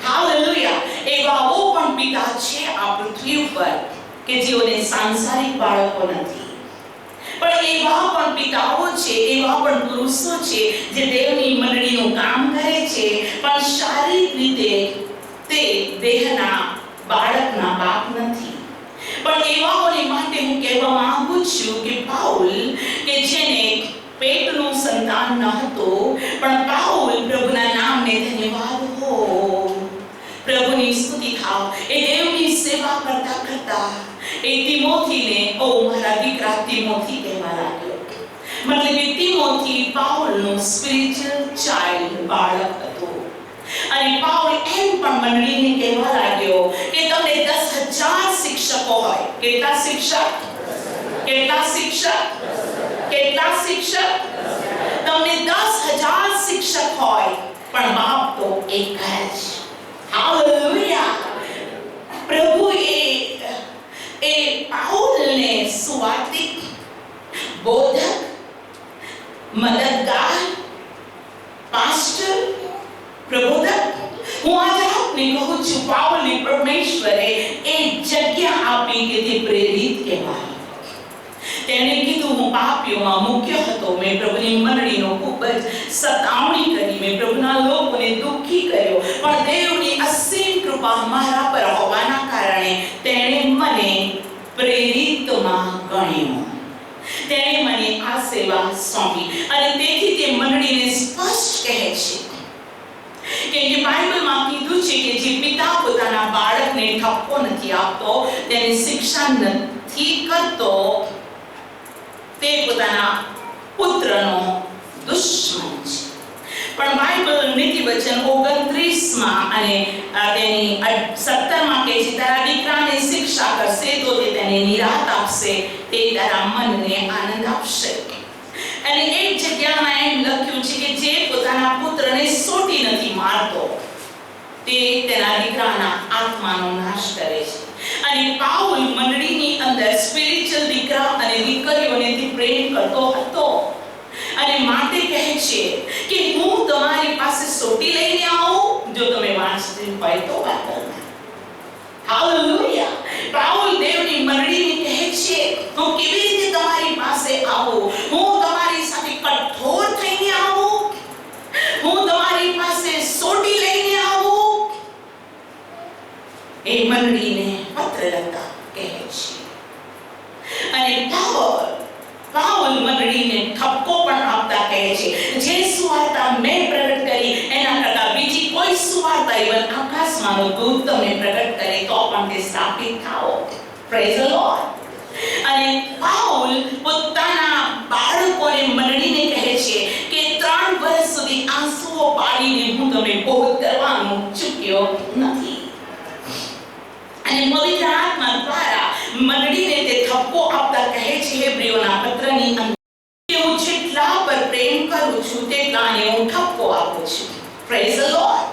Hallelujah. એવાઓ પણ પિતા છે આ પૃથ્વી ઉપર કે જેઓને સાંસારિક બાળકો નથી, પણ એવા પણ પિતાઓ છે, એવા પણ પુરુષો છે જે દેવની મંડળીનું કામ કરે છે, પણ શારીરિક રીતે તે દેહના બાળકના બાપ નથી. પણ એવાઓને માટે હું કહેવા માંગુ છું કે પાઉલ કે જેને પેટનું સંતાન ન હતું, પણ પાઉલ પ્રભુના નામને ધન્યવાદ હો. પ્રભુની સ્તુતિ થાવ. એ દેવની સેવા કરતા કરતા એ તિમોથીને ઓ મારા દીકરા તિમોથી કહેવા લાગ્યો. મતલબ કે તિમોથી પાઉલનો સ્પિરિચ્યુઅલ ચાઇલ્ડ બાળક હતો. અને પાઉલ એમ પણ મંડળીને કહેવા લાગ્યો કે તમને 10,000 શિક્ષકો હોય. કેટલા શિક્ષક? કેટલા શિક્ષક? કેટલા શિક્ષક? તમને 10,000 શિક્ષક હોય, પણ બાપ તો એક જ. હાલેલુયા. પ્રભુ એ પાઉલને સુવાર્તિક, બોધક, મદદગાર, પાસ્ટર, પ્રબોધક, હું આજે આપને કહું છું પાઉલને પરમેશ્વરે એ જગ્યા આપી કે તે પ્રેરિત કહેવાય. તેણે કીધું હું પાપીઓમાં મુખ્ય હતો. મેં પ્રભુની મંડળીનો ખૂબ જ સતાવણી કરી, મેં પ્રભુના લોકોને દુઃખી કર્યો, પણ દેવની અસીમ કૃપા મારા પર હોવાના કારણે તેણે મને પ્રેરિતમાં ગણ્યો. તેણે મને આ સેવા સોંપી. અને તેથી તે મંડળીને સ્પષ્ટ કહે છે કે બાઇબલમાં કીધું છે કે જે પિતા પોતાના બાળકને ઠપકો નથી આપતો, તેને શિક્ષા નથી કરતો, તે પોતાના પુત્રનો દુશ્મન છે. પણ બાઇબલ નીતિ વચન 29 અને તેની 17 કહે છે તારા દીકરાને શિક્ષા કરશે તો તે તેને નિરાત આપશે, તે તારા મનને આનંદ આપશે. અને એક જગ્યામાં એમ લખ્યું છે કે જે પોતાના પુત્રને સોટી નથી મારતો તે તેના દીકરાના આત્માનો નાશ કરે છે. અને પાઉલ મંડળીની અંદર સ્પિરિચ્યુઅલ દીકરા અને દીકરીઓને પ્રેમ કરતો હતો અને માટે કહે છે કે હું તમારી પાસે સોટી લઈને આવું. જો તમે વાંચતી હોય તો વાંચો. હાલેલુયા. પાઉલ દેવની મંડળીને કહે છે હું કેવી રીતે તમારી પાસે આવું? હું તમારી સાથે કઠોર થઈને આવું? હું તમારી પાસે સોટી લઈને આવું? એ મંડળીને પત્ર લખતા કહે છે. અને પાઉલ મંડળીને ઠપકો પણ આપતા કહે છે જે સુવાર્તા મેં પ્રગટ કરી એના કરતા બીજી કોઈ સુવાર્તા ઇવન આકાશમાંનો દૂત તમને પ્રગટ કરે તો પણ તે સ્થાપિત થાઓ. Praise the lord. અને પાઉલ પોતાના બાળકોને મંડળીને કહે છે કે 3 વર્ષ સુધી આંસુઓ પાડીને હું તમને બોધ કરવાનું ચૂક્યો નથી. અને પવિત્ર આત્મા દ્વારા મંડળીને તે ઠપકો આપતા કહે છે હેબ્રીઓના પત્રની અંદર કે હું જેટલા પર પ્રેમ કરું છું તેટલાને હું ઠપકો આપું છું. Praise the Lord.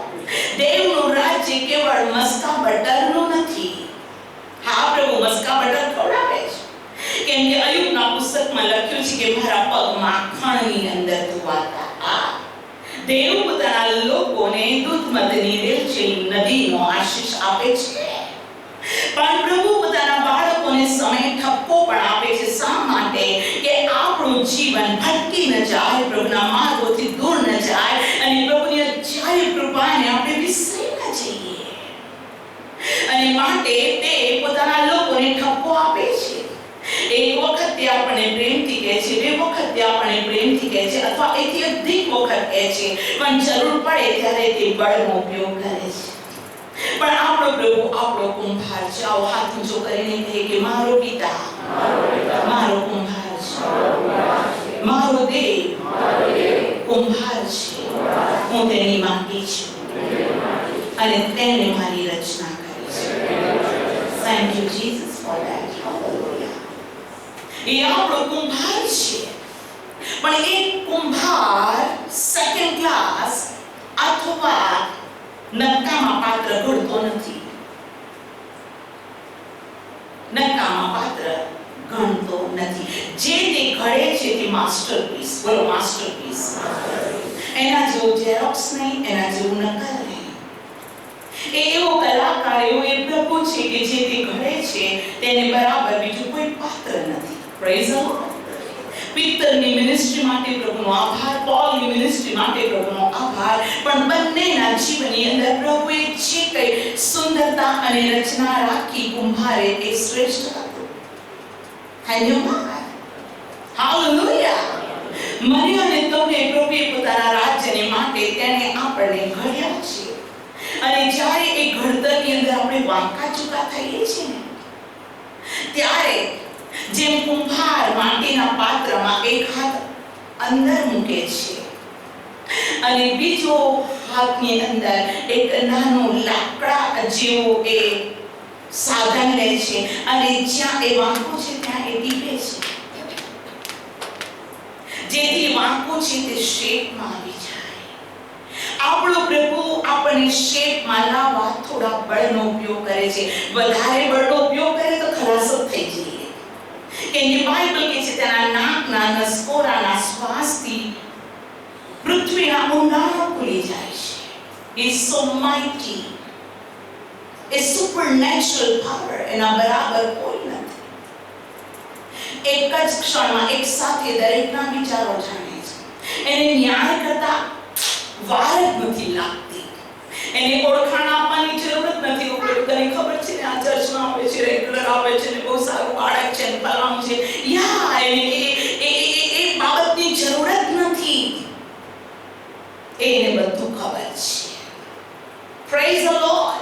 દેવનું રાજ્ય કેવળ મસ્કા બટરનું નથી. હા પ્રભુ મસ્કા બટર ખવડાવે છે. કેમ કે અયુબના પુસ્તકમાં લખ્યું છે કે મારા પગ માખણની અંદર ધોવાતા. આ દેવ પોતાના લોકોને દૂધમધની રેલચેલી નદીનો આશીષ આપે છે. પણ પ્રભુ પોતાના બાળકોને સમય ઠપકો પણ આપે છે. શા માટે? કે આપણું જીવન ભટકી ન જાય, પ્રભુના માર્ગોથી દૂર ન જાય અને પ્રભુની અજાયબ કૃપાને આપણે વિસરી ન જઈએ. અને માટે તે પોતાના લોકોને ઠપકો આપે છે. એક વખત તે આપણને પ્રેમથી કહે છે, 2 વખત તે આપણને પ્રેમથી કહે છે, અથવા એથી અધિક વખત કહે છે. પણ જરૂર પડે ત્યારે તે બળનો ઉપયોગ કરે છે. પણ આપણો પ્રભુ આપણો કુંભાર છે. આવો હાથ ઊંચો કરીને કહે કે મારો પિતા મારો કુંભાર છે, મારો દેવ કુંભાર છે. હું તેની માટી છું અને તેને મારી રચના કરી છે. Thank you Jesus for that. Hallelujah. એ આપણો કુંભાર છે. પણ એ કુંભાર સેકન્ડ ક્લાસ અથવા નકામા પાત્ર ઘડતો નથી. નકામા પાત્ર ગણતો નથી. જે તે ઘડે છે તે માસ્ટરપીસ. બોલો માસ્ટરપીસ. એના જેવો ઝેરોક્સ નહીં, એના જેવું નકલ નહીં. એવો કલાકાર, એવો એ પ્રભુ છે કે જે તે ઘડે છે તેને બરાબર બીજું કોઈ પાત્ર નથી. Praise the Lord. પિત્તરની મિનિસ્ટ્રી માટે પ્રભુનો આભાર, પોલની મિનિસ્ટ્રી માટે પ્રભુનો આભાર. પણ બંનેના જીવનની અંદર પ્રભુએ જે કંઈ સુંદરતા અને રચના રાખી કુંભારે એ શ્રેષ્ઠ હતું. ધન્યવાદ. હાલેલુયા. મને અને તમને પ્રભુએ પોતાના રાજ્યને માટે તેને આપણને ઘડ્યા છે. અને જ્યારે એ ઘડતરની અંદર આપણે વાંકા ચૂકા થઈએ છીએ ને ત્યારે જેમ કુંભાર માટીના પાત્રમાં એક હાથ અંદર મૂકે છે અને બીજો હાથની અંદર એક નાનું લાકડા જેવો એ સાધન લે છે અને જ્યાં એ વાંકું છે ત્યાં એ ટીપે છે જેથી વાંકું છે તે શેપમાં આવી જાય. આપણો પ્રભુ આપણને શેપમાં લાવવા થોડા બળનો ઉપયોગ કરે છે. વધારે બળનો ઉપયોગ કરે તો ખલાસ થઈ જઈએ. કેમ કે બાઇબલ કહે છે તેના નાકના નસકોરાના શ્વાસથી પૃથ્વીના ઊંડાણો ખુલી જાય છે. Is so mighty. A supernatural power. એના બરાબર કોઈ નથી. એક જ ક્ષણમાં એક સાથે દરેકના વિચારો જાણે છે. એને ન્યાય કરતા વાર જ નથી લાગતી. એને ઓળખાણ આપવાની જરૂર જ નથી. તને ખબર છે ને આ ચર્ચમાં આવે છે, રેગ્યુલર આવે છે ને બહુ સારું બાળક છે ને ફલાણું છે, યા એ બાબતની જરૂર જ નથી. એને બધું ખબર છે. Praise the lord.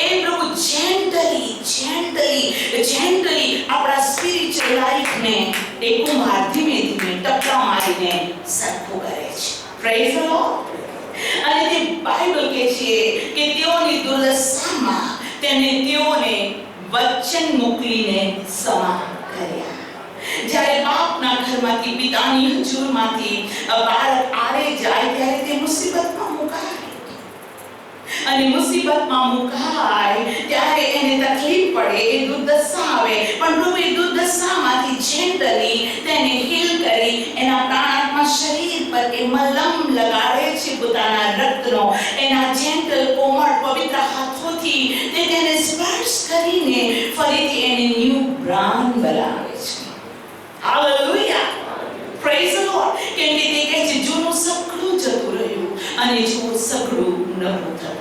એ પ્રભુ જેન્ટલી આપણા સ્પિરિચ્યુઅલ લાઈફને એ કુમાર ધીમે ધીમે ટપકા મારીને સરખું કરે છે. Praise the lord. અને તે બાઇબલ કહે છે કે તેઓની દુર્દશામાં તેઓને વચન મોકલીને સમા કર્યા. જ્યારે બાપના ઘરમાંથી, પિતાની હજુરમાંથી બાળક આડે જાય ત્યારે તે મુસીબતમાં મુકાય. અને મુસીબતમાં મુકાય ત્યારે એને તકલીફ પડે, એ દુર્દશા આવે પણ પ્રભુ એ દુર્દશામાંથી જેન્ટલી તેને હીલ કરી એના પ્રાણાત્મા શરીર પર એ મલમ લગાડે છે પોતાના રક્તનો એના જેન્ટલ કોમળ પવિત્ર હાથોથી તે તેને સ્પર્શ કરીને ફરીથી એને ન્યૂ બ્રાન્ડ બનાવે છે. Hallelujah, praise the lord. કેમ કે તે કહે છે જૂનું સગડું જતું રહ્યું અને જો સગડું નવું થયું.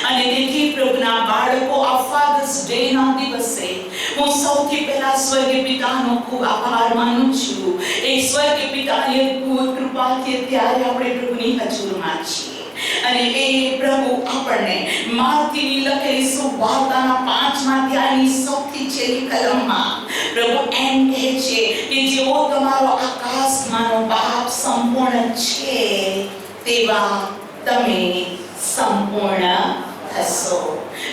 અને તેથી પ્રભુના બાળકો આ ફાધર્સ ડે ના દિવસે હું સૌથી પહેલા સ્વર્ગીય પિતાનો ખૂબ આભાર માનું છું. એ સ્વર્ગીય પિતાની અદ્ભુત કૃપાથી ત્યારે આપણે પ્રભુની હજુરમાં છીએ અને એ પ્રભુ આપણને માર્કની લખેલી સુવાર્તાના 5મા અધ્યાયની સૌથી છેલ્લી કલમમાં પ્રભુ એમ કહે છે કે જેવો તમારો આકાશમાંનો બાપ સંપૂર્ણ છે તેવા તમે સંપૂર્ણ થશો.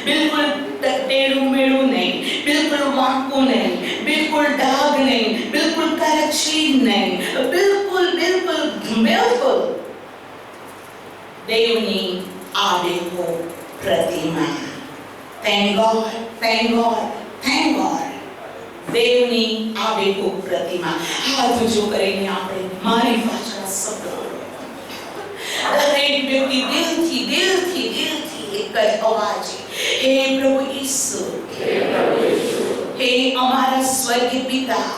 બિલકુલ ટેડું મેળું નહીં, બિલકુલ વાંકું નહીં, બિલકુલ ડાઘ નહીં, બિલકુલ કરચલી નહીં, બિલકુલ બિલકુલ બિલકુલ દેવની આબેહૂબ પ્રતિમા. Thank God, thank God, thank God. દેવની આબેહૂબ પ્રતિમા. હાથ ઊંચો કરીને આપણે મારી ભાષા શબ્દો દરેક વ્યક્તિ દિલથી દિલથી દિલથી એક જ અવાજે હે પ્રભુ ઈસુ, હે અમારા સ્વર્ગીય પિતા,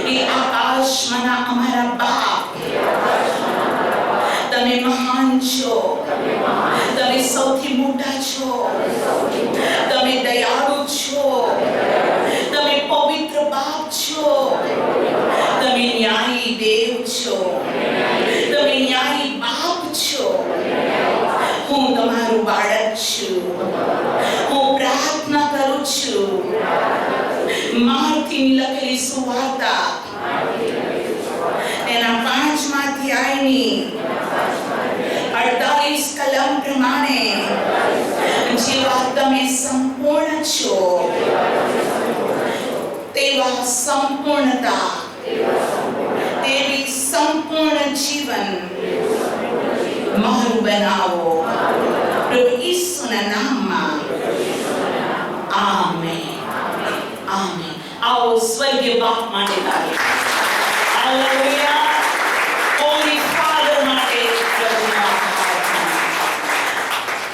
હે આકાશમાંના અમારા બાપ, તમે મહાન છો, તમે સૌથી મોટા છો, તમે દયાળુ છો, તમે પવિત્ર બાપ છો, તમે ન્યાયી દેવ છો, તમે ન્યાયી બાપ છો. હું તમારું બાળક છું. હું પ્રાર્થના કરું છું માર્કની લખેલી સુવાર્તા એના 5મા અધ્યાયની 48 કલમ પ્રમાણે જેવા તમે સંપૂર્ણ છો તેવા સંપૂર્ણતા, તેવી સંપૂર્ણ જીવન મારું બનાવો પ્રભુ ઈસુના નામમાં. Amen, amen. આવો સ્વર્ગીય બાપ માટે ગાઈએ. હાલેલુયા. હોલી ફાધર માટે પ્રભુનો આભાર.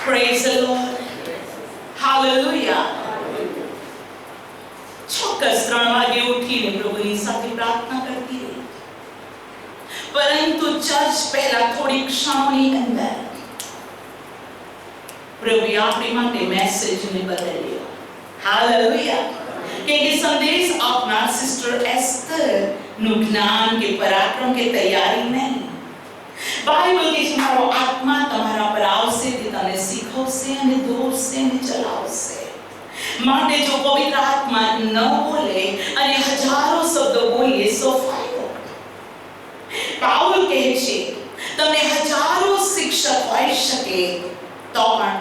Praise the Lord. હાલેલુયા. ચોક્કસ 3 વાગે ઉઠીને પ્રભુની સાથે પ્રાર્થના કરતી રહી, પરંતુ ચર્ચ પહેલા થોડી ક્ષણોની અંદર પ્રભુએ આપણી માટે મેસેજને બદલ્યો. હાલેલુયા. કે સંદેશ આપનાર સિસ્ટર એસ્તર નું જ્ઞાન કે પરાક્રમ કે તૈયારી નહીં. બાઇબલ કે મારો આત્મા તમારા પર આવશે, તે તને શીખવશે અને દોરશે અને ચલાવશે. માટે જો પવિત્ર આત્મા ન બોલે અને હજારો શબ્દો બોલીએ સો ફાયદો. પાઉલ કહે છે તમને હજારો શિક્ષક હોઈ શકે તો પણ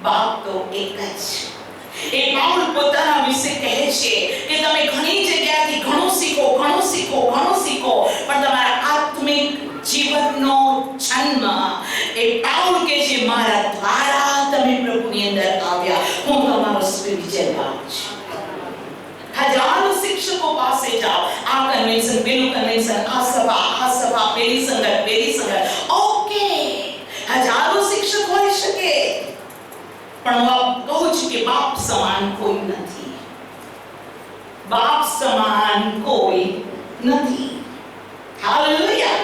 બાપ તો એક જ. એ પાઉલ પોતાના વિશે કહે છે કે તમે ઘણી જગ્યાથી ઘણું શીખો, ઘણું શીખો, ઘણું શીખો, પણ તમારા આત્મિક જીવનનો જન્મ એ પાઉલ કે જે મારા દ્વારા તમે પ્રભુની અંદર આવ્યા. હું તમારો સ્પિરિચ્યુઅલ બાપ છું. હજારો શિક્ષકો પાસે જાઓ, આ કન્વેન્શન, પેલું કન્વેન્શન, આ સભા, પેલી સંગત. ઓકે, હજારો શિક્ષક હોઈ શકે, પણ હું કહું છું કે બાપ સમાન કોઈ નથી. બાપ સમાન કોઈ નથી. હાલેલુયા.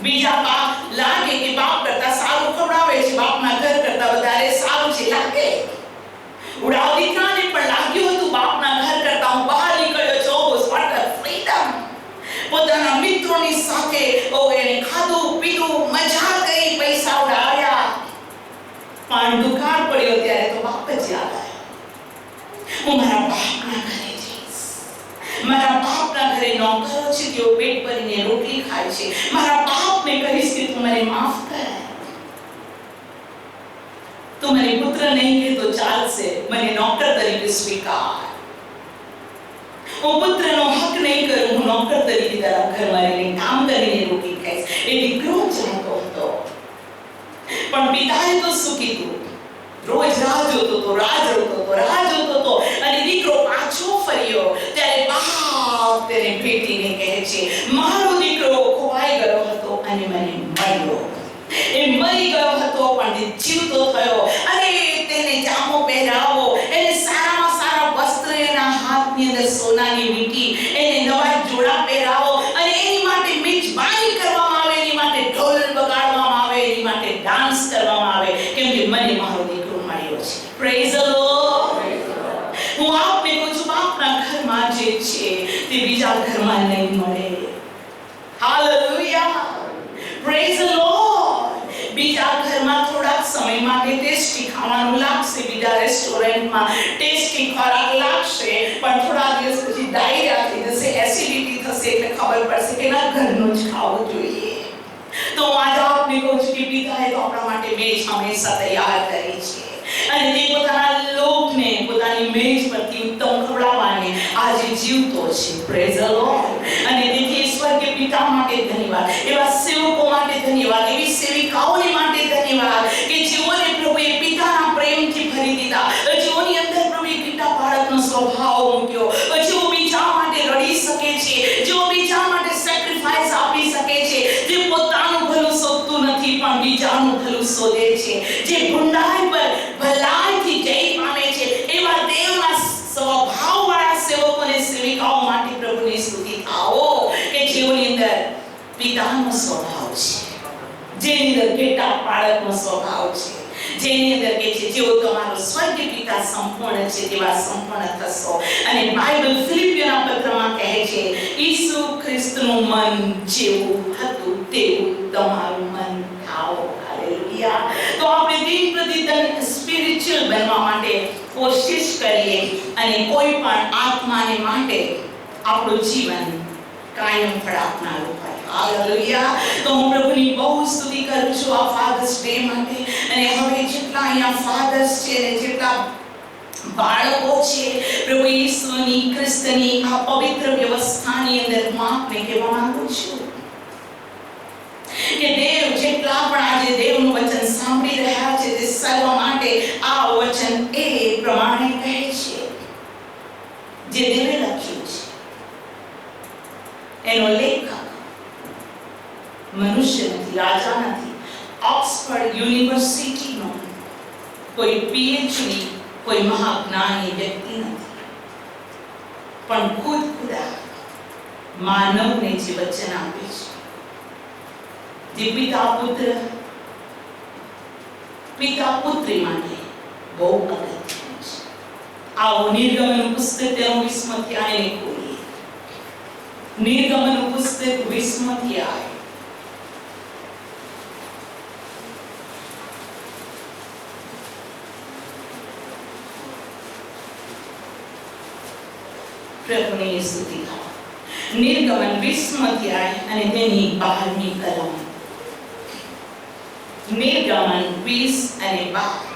બીજા બાપ લાગે કે બાપ કરતા સારું ખવડાવે છે, બાપના ઘર કરતા વધારે સારું છે લાગે. ઉડાવ દીકરાને પણ લાગ્યું હતું બાપના ઘર કરતા હું બહાર નીકળ્યો છું. What a freedom. પોતાના મિત્રોની સાથે એને ખાધું પીધું, મજા કરી, પૈસા ઉડાવ્યા, પણ દુકાળ પડ્યો ત્યારે તો બાપ જ યાદ આવ્યો. હું મારા બાપના ઘરે જઈશ. મારા બાપના ઘરે નોકરો છે, તેઓ પેટ ભરીને રોટલી ખાય છે. મારા બાપને કહીશ કે તું મને માફ કર, તું મને પુત્ર નહીં કહે તો ચાલશે, મને નોકર તરીકે સ્વીકાર. હું પુત્રનો હક નહીં કરું, હું નોકર તરીકે તારા ઘરમાં રહીને કામ કરીને રોટલી ખાઈશ. એ દીકરો ચાહતો હતો, પણ પિતાએ તો શું કીધું? રોજ રાહ જોતો હતો અને તેને ભેટીને કહે છે, મારો દીકરો ખોવાઈ ગયો હતો અને મને મળ્યો. એ મરી ગયો હતો પણ જીવતો થયો. અને તેને જામો પહેરાવો, એને સારામાં સારા વસ્ત્ર, એના હાથની અંદર સોનાની વીંટી, એને નવા જોડા પહેરાવો અને એની માટે મિજબાની કરવામાં આવે, એની માટે ઢોલ વગાડવામાં આવે, એની માટે ડાન્સ કરવામાં આવે, કેમ કે મને મારો દીકરો મળ્યો છે. Praise the lord. હું આપને કહું છું, આપના ઘરમાં જે છે તે બીજા ઘરમાં નહીં મળે. હાલેલુયા. Praise the lord. બીજા ઘરમાં થોડાક સમય માટે ટેસ્ટી ખાવાનું લાગશે, બીજા રેસ્ટોરન્ટમાં ટેસ્ટી ખોરાક લાગશે, પણ થોડા દિવસ પછી ડાયરિયા થઈ જશે, એસિડિટી થશે, એટલે ખબર પડશે કે ના, ઘરનું જ ખાવું જોઈએ. તો આજે આપને કહું છું કે પિતાએ તો આપણા માટે મેજ હંમેશા તૈયાર કરી છે અને તે પોતાના લોકને પોતાની મેજ પરથી ઉત્તમ ખવડાવવાને આજે જીવતો છે. Praise the lord. અને તેથી સ્વર્ગીય પિતા માટે ધન્યવાદ, એવા સેવકો માટે ધન્યવાદ, એવી સેવિકાઓને માટે ધન્યવાદ કે જેઓને પ્રભુએ પિતાના પ્રેમથી ભરી દીધા, જેઓની અંદર પ્રભુએ પિતા બાળકનો સ્વભાવ મૂક્યો, જેઓ બીજા માટે રડી શકે છે, જેઓ બીજા માટે સેક્રિફાઈસ આપી શકે છે, જે પોતાનું ભલું શોધતું નથી પણ બીજાનું ભલું શોધે છે, જે ગુંડાઈ પર ભલાઈથી જય પામે છે, એવા દેવના સ્વભાવવાળા સેવકોને સેવિકાઓ માટે પ્રભુની સ્તુતિ થાઓ કે જેઓની અંદર પિતાનો સ્વભાવ છે, જેની અંદર બેટા બાળકનો સ્વભાવ છે, જેની અંદર કે છે જેઓ તમારો સ્વર્ગીય પિતા સંપૂર્ણ છે તેવા સંપૂર્ણ થશો. અને બાઇબલ ફિલિપિયોના પત્રમાં કહે છે, ઈસુ ખ્રિસ્તનું મન જેવું હતું તેવું તમારું મન થાઓ. હાલેલુયા. તો આપણે દિન પ્રતિદિન સ્પિરિચ્યુઅલ બનવા માટે કોશિશ કરીએ અને કોઈ પણ આત્માને માટે આપણું જીવન કાયમ ફળ આપનારું હોય. હાલેલુયા. તો હું પ્રભુની બહુ સ્તુતિ કરું છું આ ફાધર્સ ડે માટે. અને હવે જેટલા અહીંયા ફાધર્સ છે અને જેટલા બાળકો છે, પ્રભુ ઈશ્વરની ખ્રિસ્તની આ પવિત્ર વ્યવસ્થાની અંદર હું આપને કહેવા માંગુ છું કે દેવ જેટલા પણ આજે દેવનું વચન સાંભળી રહ્યા છે તે સર્વ માટે આ વચન એ પ્રમાણે કહે છે જે દેવે લખ્યું છે. એનો લેખક મનુષ્ય નથી, રાજા નથી, ઓક્સફર્ડ યુનિવર્સિટીનો કોઈ પીએચડી, કોઈ મહાજ્ઞાની વ્યક્તિ નથી, પણ ખુદા માનવને જે વચન આપે છે, જે પિતા પુત્રી માટે બહુ અગત્યનું છે. આવો નિર્ગમન પુસ્તક તેનો 20મો અધ્યાયને ખોલીએ. નિર્ગમન પુસ્તક 20મો અધ્યાય. પ્રભુની સ્તુતિ કરો. નિર્ગમન 20મો અધ્યાય અને તેની 12મી કલમ. નિર્ગમન 20 અને 12.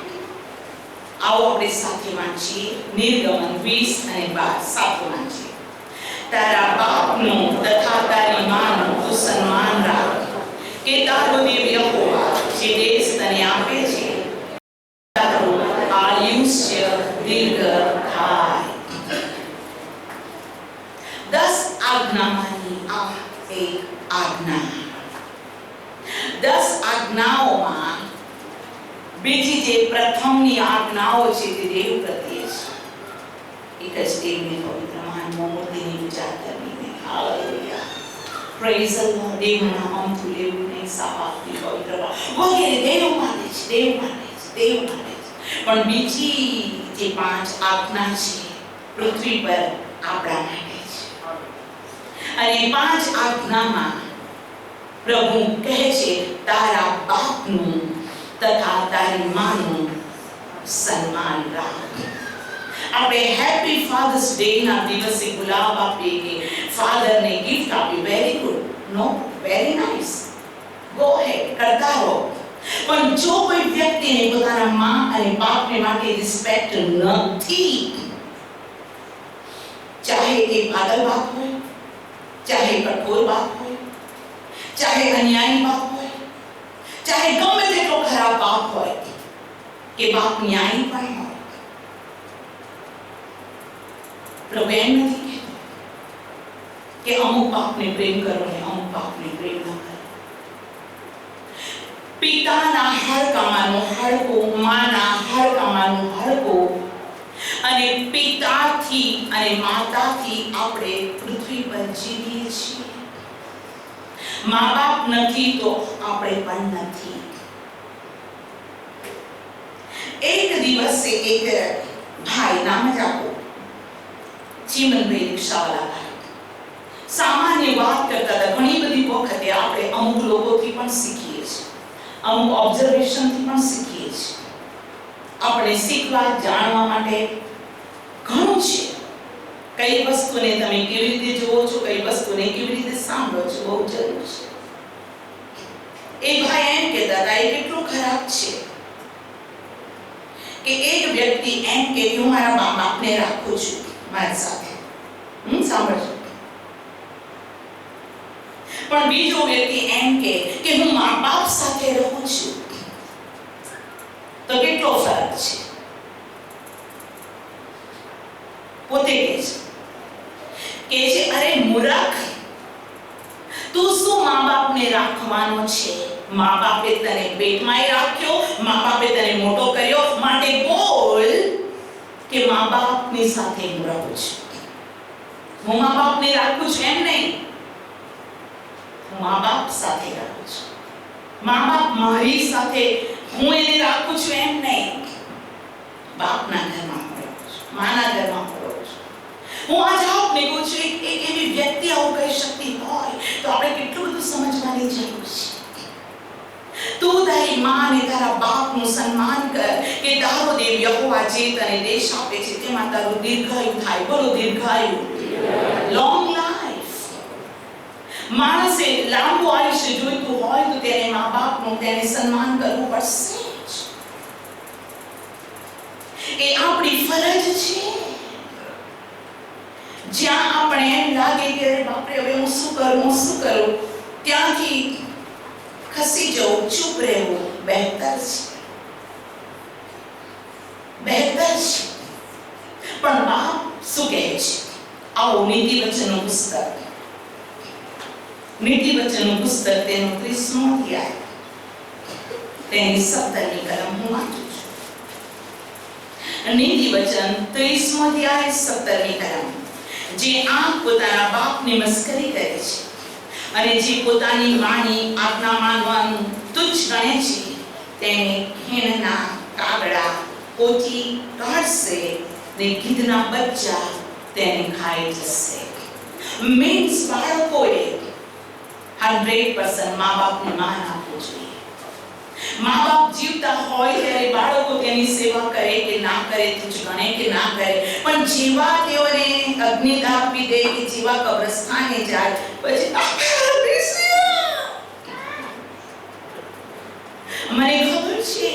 આવો આપણે સાથે વાંચીએ. નિર્ગમન 20 અને 12 સાથે વાંચીએ. તારા બાપનું તથા તારી માનું તું સન્માન રાખ કે તારો દેવ યહોવા જે દેશ તને આપે છે તારું આયુષ્ય દીર્ઘ થાય. 10 આજ્ઞામાંની આ એક આજ્ઞા. 10 આજ્ઞાઓમાં બીજી જે પ્રથમની આજ્ઞાઓ છે તે દેવ પ્રત્યે છે. એક જ દેવની પવિત્ર મહાન મૂર્તિની પૂજા કરવી. હાલેલુયા. Praise the Lord. દેવનું નામ અમથું લેવું નહીં, સાપાપની પવિત્ર વગેરે દેવ માને છે, દેવ માને છે, દેવ માને છે. પણ બીજી જે 5 આજ્ઞા છે પૃથ્વી પર આપણા માટે છે. અને 5 આજ્ઞામાં પ્રભુ કહે છે તારા બાપનું તથા તારી માનું સન્માન રાખ. આપણે હેપી ફાધર્સ ડે ના દિવસે ગુલાબ આપીએ કે ફાધરને ગિફ્ટ આપી, વેરી ગુડ, નો, વેરી નાઇસ, ગો હેડ, કરતા રહો. પણ જો કોઈ વ્યક્તિને પોતાના મા અને બાપને માટે રિસ્પેક્ટ નથી, ચાહે એ પાગલ બાપ હોય, ચાહે કઠોર બાપ હોય, ચાહે અન્યાયી બાપ હોય, ચાહે ગમે તેટલો ખરાબ બાપ હોય કે બાપ ન્યાયી પણ હોય, પ્રભુ એમ નથી કહેતો કે અમુક બાપને પ્રેમ કરો ને અમુક બાપને પ્રેમ ન કરો. પિતાના હાડકામાંનો હાડકો, માના હાડકામાંનો હાડકો, અને પિતાથી અને માતાથી આપણે પૃથ્વી પર જીવીએ છીએ. મા બાપ નથી તો આપણે પણ નથી. એક દિવસે એક ભાઈ, નામ જ આપો, ચીમનભાઈ રિક્ષાવાળા ભાઈ, સામાન્ય વાત કરતા હતા. ઘણી બધી વખતે આપણે અમુક લોકોથી પણ શીખીએ છીએ, અમુક ઓબ્ઝર્વેશનથી પણ શીખીએ છીએ. આપણે શીખવા જાણવા માટે ઘણું છે. કઈ વસ્તુને તમે કેવી રીતે જોવો છો, કઈ વસ્તુને કેવી રીતે સાંભળો છો, બહુ જરૂર છે. એ ભાઈ એમ કહેતા હતા, એ કેટલું ખરાબ છે કે એક વ્યક્તિ એમ કે હું મારા મા બાપને રાખું છું મારી સાથે, સાંભળજો, પણ બીજો વ્યક્તિ એમ કે હું મા બાપ સાથે રહું છું. તો કેટલો ફરક છે. પોતે કે છે અરે મૂર્ખ, તું શું મા બાપને રાખવાનો છે? મા બાપે તને પેટમાં રાખ્યો, મા બાપે તને મોટો કર્યો, માટે બોલ કે મા બાપની સાથે હું રહું છું. હું મા બાપને રાખું છું એમ નહીં, હું મા બાપ સાથે રહું છું. મા બાપ મારી સાથે હું એને રાખું છું એમ નહીં. બાપના ઘરમાં હું રહું છું, માના ઘરમાં હું રહું છું. હું આજ આપને કહું છું, એક એવી વ્યક્તિ આવું કહી શકતી હોય તો આપણે કેટલું બધું સમજવાની જરૂર છે. તું તારી માં અને તારા બાપનું સન્માન કર કે તારો દેવ યહોવા જે તને દેશ આપે છે તેમાં તારું દીર્ઘાયુ થાય. બોલો દીર્ઘાયુ, લોંગ લાઈફ. માણસે લાંબુ આયુષ્ય જોઈતું હોય તો તેને મા બાપનું તેને સન્માન કરવું પડશે. એ આપણી ફરજ છે. જ્યાં આપણે એમ લાગે કે અરે બાપરે હવે હું શું કરું, ત્યાંથી ખસી જવું, ચૂપ રહેવું બહેતર છે. પણ બાપ શું કહે છે? આવો નીતિ વચનનું પુસ્તક, તેનું 30મો અધ્યાય, તેની 17મી કલમ હું વાંચું છું. નીતિ વચન 30મો અધ્યાય 17મી કલમ. જે આંખ પોતાના બાપની મસ્કરી કરે છે અને જે પોતાની માની આજ્ઞા માનવાનું તુચ્છ ગણે છે તેને ખીણના કાગડા કોઠી કાઢશે ને ગીધના બચ્ચા તેને ખાઈ જશે. મીન્સ બાળકોએ 100% મા બાપને માન આપવું જોઈએ. મા બાપ જીવતા હોય ત્યારે બાળકો તેની સેવા કરે કે ના કરે, તુચ્છ ગણે કે ના કરે, પણ જેવા તેઓને અગ્નિદાહ આપી દે કે જેવા કબ્રસ્તાને જાય પછી મને ખબર છે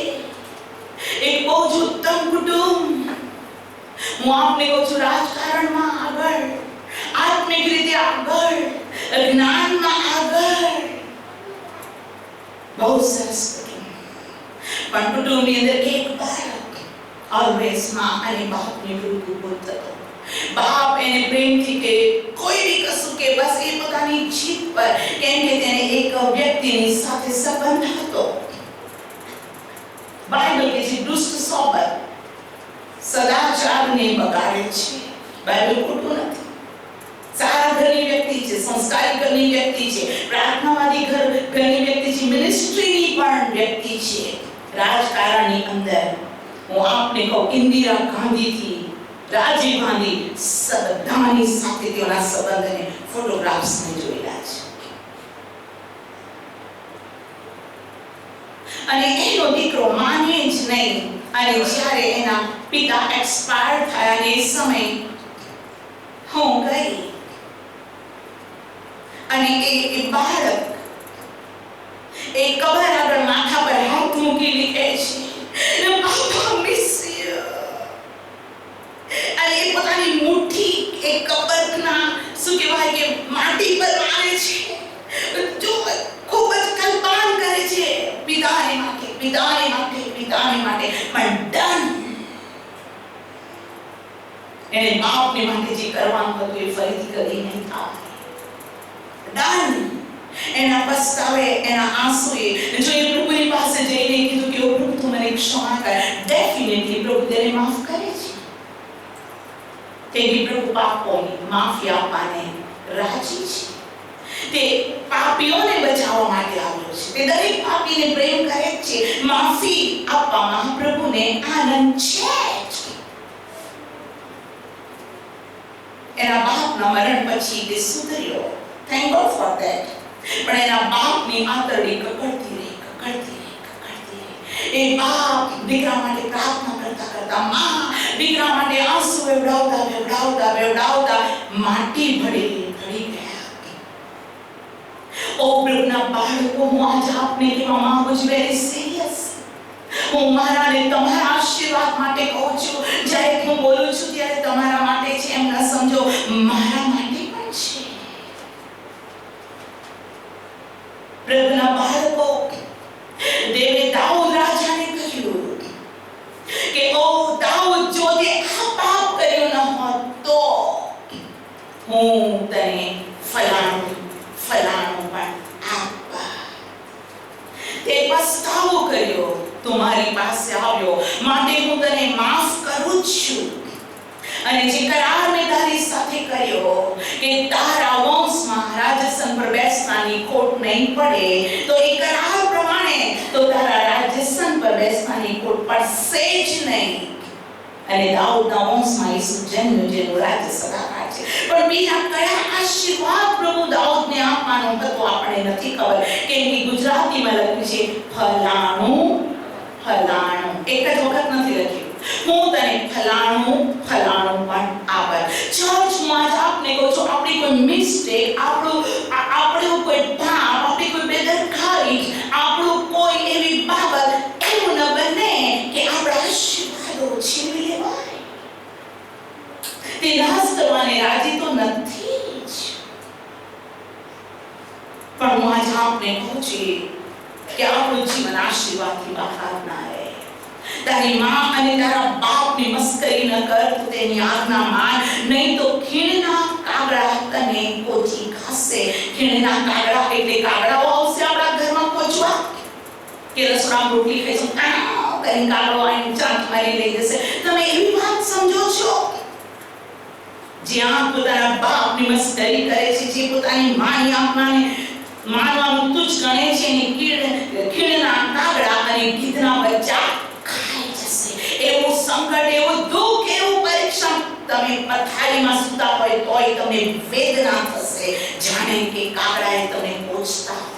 એક બહુ જ ઉત્તમ કુટુંબ, હું આપને કહું છું, રાજકારણમાં આગળ, આત્મિક રીતે આગળ, જ્ઞાનમાં આગળ, બહુ સરસ કુટુંબ. પણ કુટુંબની અંદર એક બાળક ઓલવેઝ માં અને બાપની વિરુદ્ધ બોલતો હતો. બાપ એને પ્રેમથી કે કોઈ બી કશું કે બસ એ પોતાની જીત પર, કેમ કે તેને એક વ્યક્તિની સાથે સંબંધ હતો. બાઇબલ કે છે દુષ્ટ સોબત સદાચારને બગાડે છે. બાઇબલ ખોટું નથી. સારા ઘરની વ્યક્તિ છે, સંસ્કારી ઘરની વ્યક્તિ છે, પ્રાર્થનાવાદી ઘરની વ્યક્તિ છે, મિનિસ્ટ્રીની પણ વ્યક્તિ છે. રાજકારણની અંદર હું આપને કહું, ઇન્દિરા ગાંધીથી રાજીવ ગાંધી બધાની સાથે તેઓના સંબંધને ફોટોગ્રાફ્સને જોયેલા છે. અને એનો દીકરો માને જ નહીં. અને જ્યારે એના પિતા એક્સપાયર થયા ને એ સમય હું ગઈ અને એ બાળક એ કબર આગળ માથા પર હાથ મૂકીને કહે છે, બાપા મિસ યુ. અને એ પોતાની મુઠ્ઠી એ કબરના શું કહેવાય કે માટી પર મારે છે, જો ખૂબ જ કલ્પાન કરે છે પિતાને માટે, પણ ડન. એને બાપને માટે જે કરવાનું હતું એ ફરીથી કરી નહીં થાય. ડન. એના પસ્તાવે, એના આંસુએ જો એ પ્રભુની પાસે જઈને કીધું કે ઓ પ્રભુ તું મને ક્ષમા કર, ડેફિનેટલી પ્રભુ તેને માફ કરે છે. તેથી પ્રભુ પાપોની માફી આપવાને રાજી છે. તે પાપીઓને બચાવવા માટે આવ્યો છે. તે દરેક પાપીને પ્રેમ કરે છે. માફી આપવામાં પ્રભુને આનંદ છે. એના બાપના મરણ પછી તે સુધર્યો. Thank God for that. પણ એના બાપની આંતરડી કકડતી રહી. એ બાપ દીકરા માટે પ્રાર્થના કરતા માં દીકરા માટે આંસુ વેવડાવતા માટી ભળી ગયા. ઓ પ્રભુના બાળકો, હું આજ આપને કહેવા માંગુ છું, વેરી સિરિયસ. હું મારા ને તમારા આશીર્વાદ માટે કહું છું. જ્યારે હું બોલું છું ત્યારે તમારા માટે છે એમ ન સમજો, મારા માટે પણ છે. પ્રભુના બાળકો, દેવે દાઉદ રાજાને કહ્યું કે ઓ દાઉદ, જો તે આ પાપ કર્યો ન હોત તો હું તને ફલાણું પણ આપવા. તે પસ્તાવો કર્યો, તું મારી પાસે આવ્યો, માટે હું તને માફ કરું છું. અને જે કરાર મેં તારી સાથે કર્યો કે તારા વંશમાં રાજસન પર બેસવાની ખોટ નહીં પડે, તો એ કરાર પ્રમાણે તો તારા રાજસન પર બેસવાની ખોટ પડશે જ નહીં. અને દાઉદના વંશમાં ઈસુ જન્મ્યો, જેનું રાજ્ય સદાકાળ છે. પણ બીજા કયા આશીર્વાદ પ્રભુ દાઉદને આપવાનો હતો આપણે નથી ખબર, કેમ કે ગુજરાતીમાં લખ્યું છે ફલાણું. એક જ વખત નથી લખ્યું. હું તને ફલાણું પણ આપે. ચર્ચમાં જ આપને કહું છું, આપણી કોઈ મિસ્ટેક, આપણું કોઈ પાપ, આપણી કોઈ બેદરકારી, આપણું કોઈ એવી બાબત એવું ન બને કે આપણા આશીર્વાદો છીનવી લેવાય. તે નાશ કરવાને રાજી તો નથી જ. પણ હું આજ આપને કહું છું કે આપણું જીવન આશીર્વાદથી બહાર ના રહે. તારી માં અને તારા બાપની મસ્કરી ન કર, તો તેની આજ્ઞા માન, નહીં તો ખીણના કાગડા તને કોચી ખાશે. ખીણના કાગડા એટલે કાગડાઓ આવશે આપણા ઘરમાં કોચવા, કે રસોડામાં રોટલી ખાઈશું કરીને કાગડો આવીને ચાંચ મારી લઈ જશે. તમે એવી વાત સમજો છો? જ્યાં પોતાના બાપની મસ્કરી કરે છે, જે પોતાની માની આજ્ઞાને માનવાનું તુચ્છ ગણે છે, એની ખીણના કાગડા અને ગીધના બચ્ચા ખાઈ જશે. એવું સંકટ, એવું દુઃખ, એવું પરીક્ષણ, તમે પથારીમાં સૂતા હોય તોય તમને વેદના થશે, જાણે કે કાગડાએ તમને પોષતા હોય.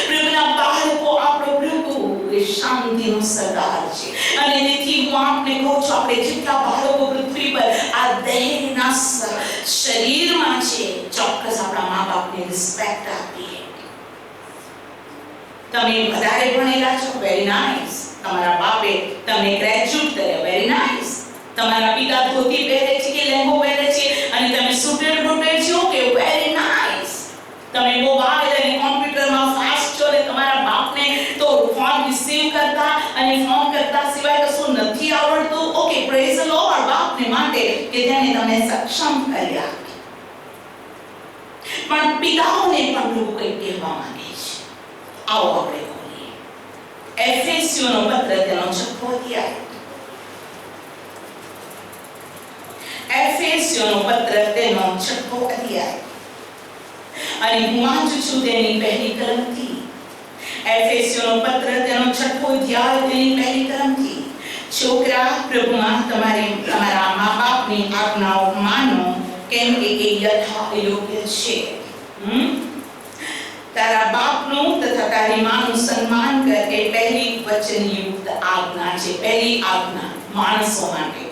પ્રભુના બાળકો, આપણો પ્રભુ એ શાંતિનો સરદાર છે. અને તેથી હું આપને કહું છું, આપણે જેટલા બાળકો પૃથ્વી પર આ દેહના શરીરમાં છે, ચોક્કસ આપણા મા બાપને રિસ્પેક્ટ આપીએ. તમે વધારે ભણેલા છો, વેરી નાઇસ. તમારા બાપે તમને ગ્રેજ્યુએટ કર્યા, વેરી નાઇસ. તમારા પિતા ધોતી પહેરે છે કે લેંઘો પહેરે છે અને તમે સુટેડ બુટેડ છો, કે વેરી નાઇસ. તમે મોબાઈલ અને કોમ્પ્યુટરમાં ફાસ્ટ છો અને તમારા બાપને તો ફોન રિસીવ કરતા અને ફોન કરતા સિવાય કશું નથી આવડતું. ઓકે, પ્રેઝ ધ લોર્ડ બાપને માટે કે તેને તમને સક્ષમ કર્યા. પણ પિતાઓને પણ પ્રભુ કંઈ કહેવા માંગે છે. આવો આપણે ખોલીએ એફેસીઓનો પત્ર, તેનો 6થો અધ્યાય. એફેસીઓનો પત્ર, તેનો 6થો અધ્યાય. અને હું વાંચું છું તેની પહેલી કલમથી. એફેસીઓનો પત્ર, તેનો 6થો અધ્યાય, તેની પહેલી કલમથી. છોકરા, પ્રભુમાં તમારા મા બાપની આજ્ઞાઓ માનો, કેમ કે એ યથા યોગ્ય છે. તારા બાપનું તથા તારી માનું સન્માન કર, એ પહેલી વચનયુક્ત આજ્ઞા છે. પહેલી આજ્ઞા માણસો માટે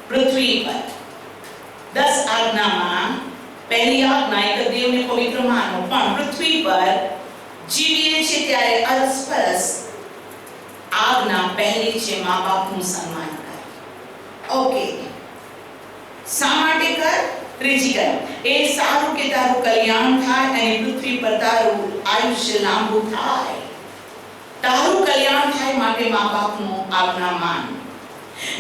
પૃથ્વી પર. 10 આજ્ઞામાં પહેલી આજ્ઞા એક દેવને પવિત્ર માનો. પણ પૃથ્વી પર જીવીએ છીએ ત્યારે અરસપરસ આજ્ઞા પહેલી છે, મા બાપનું સન્માન કર. ઓકે, શા માટે કર? ત્રીજી કલમ, એ સારું કે તારું કલ્યાણ થાય અને પૃથ્વી પર તારું આયુષ્ય લાંબુ થાય. તારું કલ્યાણ થાય માટે મા બાપનું આજ્ઞા માન.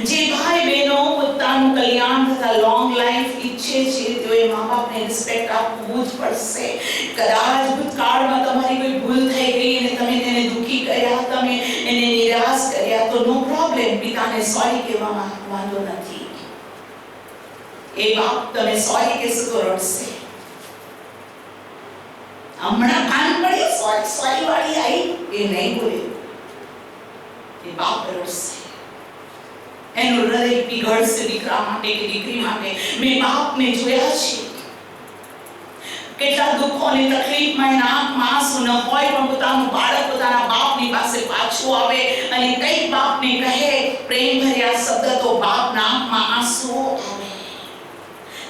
જે ભાઈ બહેનો પોતાનું પોતાનું કલ્યાણ તથા લોંગ લાઈફ ઈચ્છે છે તેઓએ મા બાપને રિસ્પેક્ટ આપવું જ પડશે. કદાચ ભૂતકાળમાં તમારી કોઈ ભૂલ થઈ ગઈ અને તમે તેને દુખી કર્યા, તમે એને નિરાશ કર્યા, તો નો પ્રોબ્લેમ, પિતાને સોરી કહેવામાં વાંધો નથી. એ બાપ તમે સોરી કહેશો તો રડશે. હમણાં કાન પડ્યું સોરી વાળી આવી એ નહીં બોલ્યું, એ બાપ રડશે. એનું હૃદય પીગળશે દીકરા માટે કે દીકરી માટે. મેં બાપને જોયા છે કેટલા દુઃખો અને તકલીફમાં એના આંખમાં આંસુ ન હોય પણ પોતાનું બાળક પોતાના બાપની પાસે પાછું આવે અને કઈક બાપને કહે પ્રેમ ભર્યા શબ્દ, તો બાપના આંખમાં આંસુ આવે.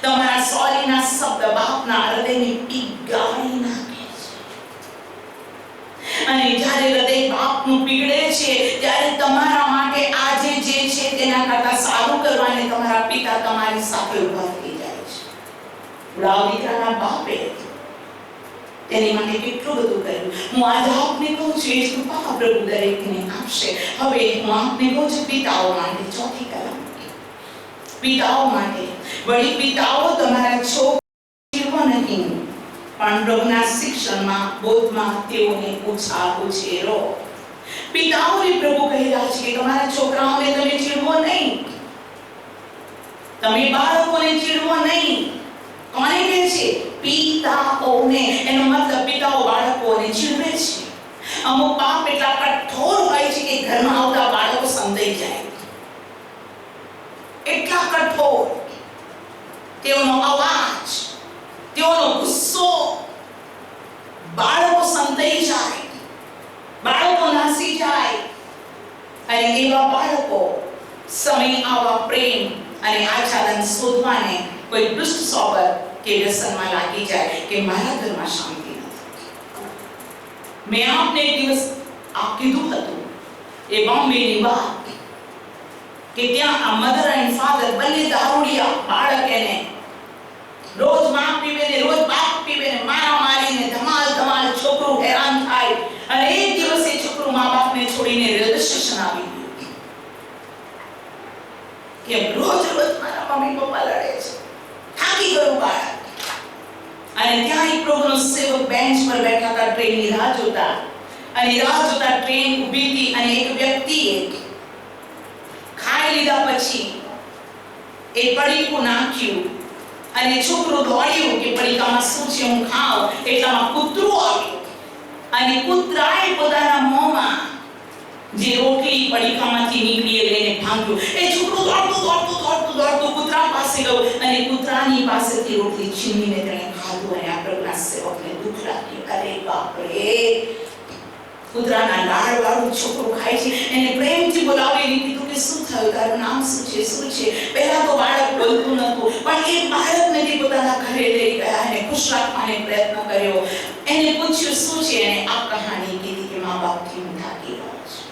તમારા સોરીના શબ્દ બાપના હૃદયને પીગાળી નાખે. અને જ્યારે હૃદય બાપનું પીગળે છે ત્યારે તમારા માટે આજે જે છે તેના કરતા સારું કરવાને તમારા પિતા તમારી સાથે ઊભા થઈ જાય છે. ઉડાવ દીકરાના બાપે તેની માટે કેટલું બધું કર્યું. હું આજે આપને કહું છું એ કૃપા પ્રભુ દરેકને આપશે. હવે હું આપને કહું છું પિતાઓ માટે, ચોથી કલમ પિતાઓ માટે. વળી પિતાઓ તમારા છોકરાઓ નહીં પણ પ્રભુના શિક્ષણમાં, બોધમાં તેઓને ઉછેરો. પિતાઓને પ્રભુ કહેલા છે કે તમારા છોકરાઓને તમે ચીડવો નહીં, તમે બાળકોને ચીડવો નહીં. કોને કહે છે? પિતાઓને. એનો મતલબ પિતાઓ બાળકોને ચીડવે છે. અમુક બાપ એટલા કઠોર હોય છે કે ઘરમાં આવતા બાળકો સંતાઈ જાય, એટલા કઠોર. તેઓનો અવાજ, તેઓનો ગુસ્સો, બાળકો સંતાઈ જાય, બાળકો નાસી જાય. અને એવા બાળકો સમય આવા પ્રેમ અને આચરણ શોધવાને કોઈ દુષ્ટ સોબત કે વ્યસનમાં લાગી જાય કે મારા ઘરમાં શાંતિ નથી. મેં આપને એક દિવસ કીધું હતું એ બોમ્બેની વાત કે ત્યાં આ મધર એન્ડ ફાધર બંને દારૂડિયા. બાળક એને રોજ માં પીવે ને રોજ બાપ પીવે ને મારા મારીને ધમાલ છોકરું હેરાન થાય. અને એક દિવસ એ છોકરું મા બાપને છોડીને રેલવે સ્ટેશન આવી ગયું કે રોજ મારા મમ્મી પપ્પા લડે છે, થાકી ગયું બાળક. અને ત્યાં એક પ્રભુનો સેવક બેન્ચ પર બેઠા હતા ટ્રેનની રાહ જોતા. અને રાહ જોતા ટ્રેન ઊભી હતી અને એક વ્યક્તિએ ખાઈ લીધા પછી એ પડીકું નાખ્યું અને છોકરું દોડ્યું કે પડીકામાં શું છે હું ખાઉં. એટલામાં કૂતરું આવ્યું અને કૂતરાએ પોતાના મોંમાં જે રોટલી પડીકામાંથી નીકળી લઈને ભાંગ્યું. એ છોકરું દોડતું કૂતરા પાસે ગયું અને કૂતરાની પાસેથી રોટલી છીનવીને તેણે ખાધું. અને આ પ્રભુના સેવકને દુઃખ લાગ્યું. અરે બાપ રે, કૂતરાના લાડ વાળું છોકરું ખાય છે. એને પ્રેમથી બોલાવીને કીધું કે શું થયું, તારું નામ શું છે, શું છે. પહેલા તો બાળક બોલતું નહોતું પણ એ બાળકને તે પોતાના ઘરે લઈ ગયા અને ખુશ રાખવાનો પ્રયત્ન કર્યો. એને પૂછ્યું શું છે, એને આ કહાની કીધી કે મા બાપથી હું થાકી ગયો છું.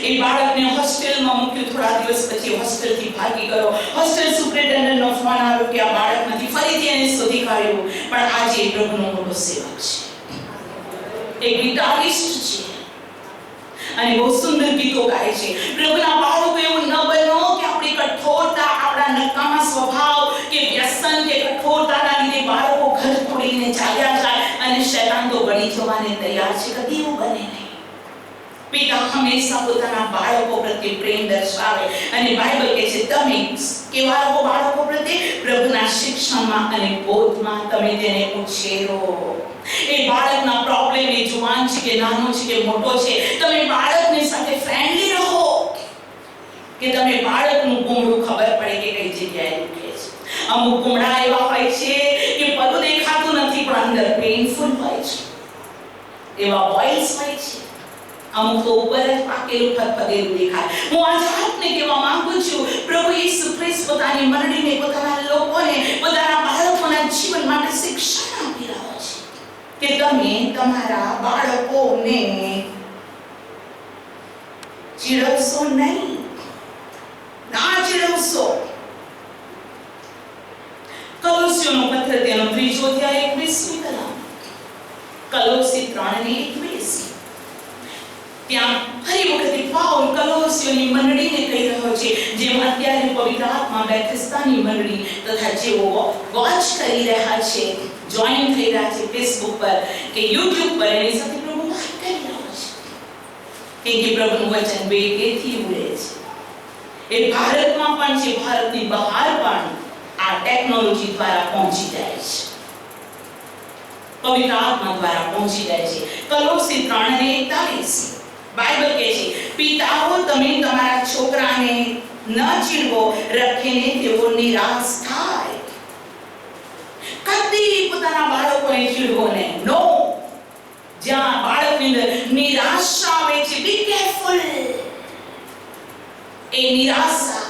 એ બાળકને હોસ્ટેલમાં મૂક્યું. થોડા દિવસ પછી હોસ્ટેલથી ભાગી ગયો. હોસ્ટેલ સુપ્રિન્ટેન્ડન્ટનો ફોન આવ્યો કે આ બાળક નથી. ફરીથી એને શોધી કાઢ્યું. પણ આજે પ્રભુનો મોટો સેવક છે, એક ગીતારિસ્ટ છે અને બહુ સુંદર ગીતો ગાય છે. પ્રભુના બાળકો એવું ન બનો કે આપણી કઠોરતા, આપણા નકામા સ્વભાવ કે વ્યસન કે કઠોરતાના લીધે બાળકો ઘર તોડીને ચાલ્યા જાય અને શૈતાન તો ગળી જવાને તૈયાર છે. કદી એવું બને નહીં. પિતા હંમેશા પોતાના બાળકો પ્રત્યે પ્રેમ દર્શાવે. અને બાઇબલ કહે છે તમે કેવા રહો બાળકો પ્રત્યે? પ્રભુના શિક્ષણમાં અને બોધમાં તમે તેને ઉછેરો. એ બાળકના પ્રોબ્લેમ એ જુવાન છે કે નાનો છે કે મોટો છે, તમે બાળકની સાથે ફ્રેન્ડલી રહો કે તમે બાળકનું ગુમડું ખબર પડે કે કઈ જગ્યાએ દુખે છે. અમુક ગુમડા એવા હોય છે કે પગું દેખાતું નથી પણ અંદર પેઇનફુલ હોય છે. એવા બોઇલ્સ હોય છે. અમુક તો ઉપર જ પાકેલું ફતફદેલું દેખાય. હું આજે આપને કહેવા માંગુ છું, પ્રભુ ઈસુ ખ્રિસ્ત પોતાની મંડળીને, પોતાના લોકોને, પોતાના બાળકોના જીવન માટે શિક્ષણ આપી રહ્યો છે કે તમે તમારા બાળકોને ચીડવશો નહીં, ના ચીડવશો. કલોસીઓનો પત્ર તેનો 3 અધ્યાય 21મી કલમ, કલોસી 3:21. ત્યાં ફરી વખત પાઉલ કલોસીઓની મંડળીને કહી રહ્યો છે, જેમ જેમ અત્યારે પવિત્ર આત્મા બેથેસ્દાની મંડળી તથા જેઓ વોચ કરી રહ્યા છે, જોઈન થઈ રહ્યા છે ફેસબુક પર કે યુટ્યુબ પર, એની સાથે પ્રભુ વાત કરી રહ્યા છે કે પ્રભુનું વચન વેગેથી ઉડે છે. એ ભારતમાં પણ છે, ભારતની બહાર પણ આ ટેકનોલોજી દ્વારા પહોંચી જાય છે, પવિત્ર આત્મા દ્વારા પહોંચી જાય છે. કલોસી 3:41 બાઇબલ કહે છે, પિતાઓ તમે તમારા છોકરાને ન ચીડવો, રખીને તેઓ નિરાશ થાય. કદી પોતાના બાળકોને ચીડવો નહીં. નો, જ્યાં બાળકની અંદર નિરાશા આવે છે, બી કેરફુલ. એ નિરાશા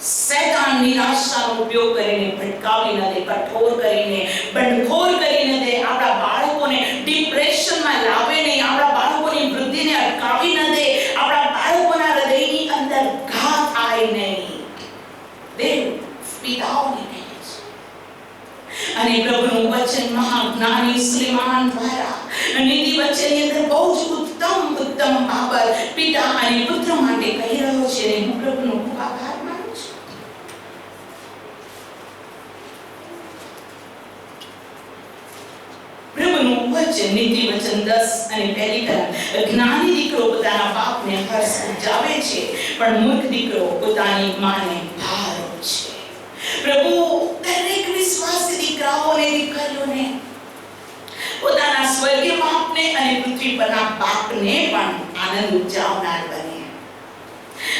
શૈતાન નિરાશાનો ઉપયોગ કરીને ભટકાવી ન દે, કઠોર કરીને, બંધખોર કરીને દે, આપણા બાળકોને ડિપ્રેશનમાં લાવે નહીં, આપણા બાળકોની વૃદ્ધિને અટકાવી ન દે, આપણા બાળકોના હૃદયની અંદર ઘા થાય નહીં. દેવ પિતાઓને કહે છે. અને પ્રભુનું વચન મહાજ્ઞાની સુલેમાન દ્વારા નીતિ વચનની અંદર બહુ જ ઉત્તમ બાબત પિતા અને પુત્ર માટે કહી રહ્યો છે. અને હું પ્રભુનો ખૂબ આભાર માનું છું. પ્રભુનું વચન નીતિ વચન 10 અને પહેલી કલમ, જ્ઞાની દીકરો પોતાના બાપને હર્ષ ઉપજાવે છે, પણ મૂર્ખ દીકરો પોતાની માને ભાર છે. પ્રભુ દરેક વિશ્વાસી દીકરાઓ અને દીકરીઓને પોતાના સ્વર્ગીય બાપને અને પૃથ્વી પરના બાપને પણ આનંદ ઉપજાવનાર બને.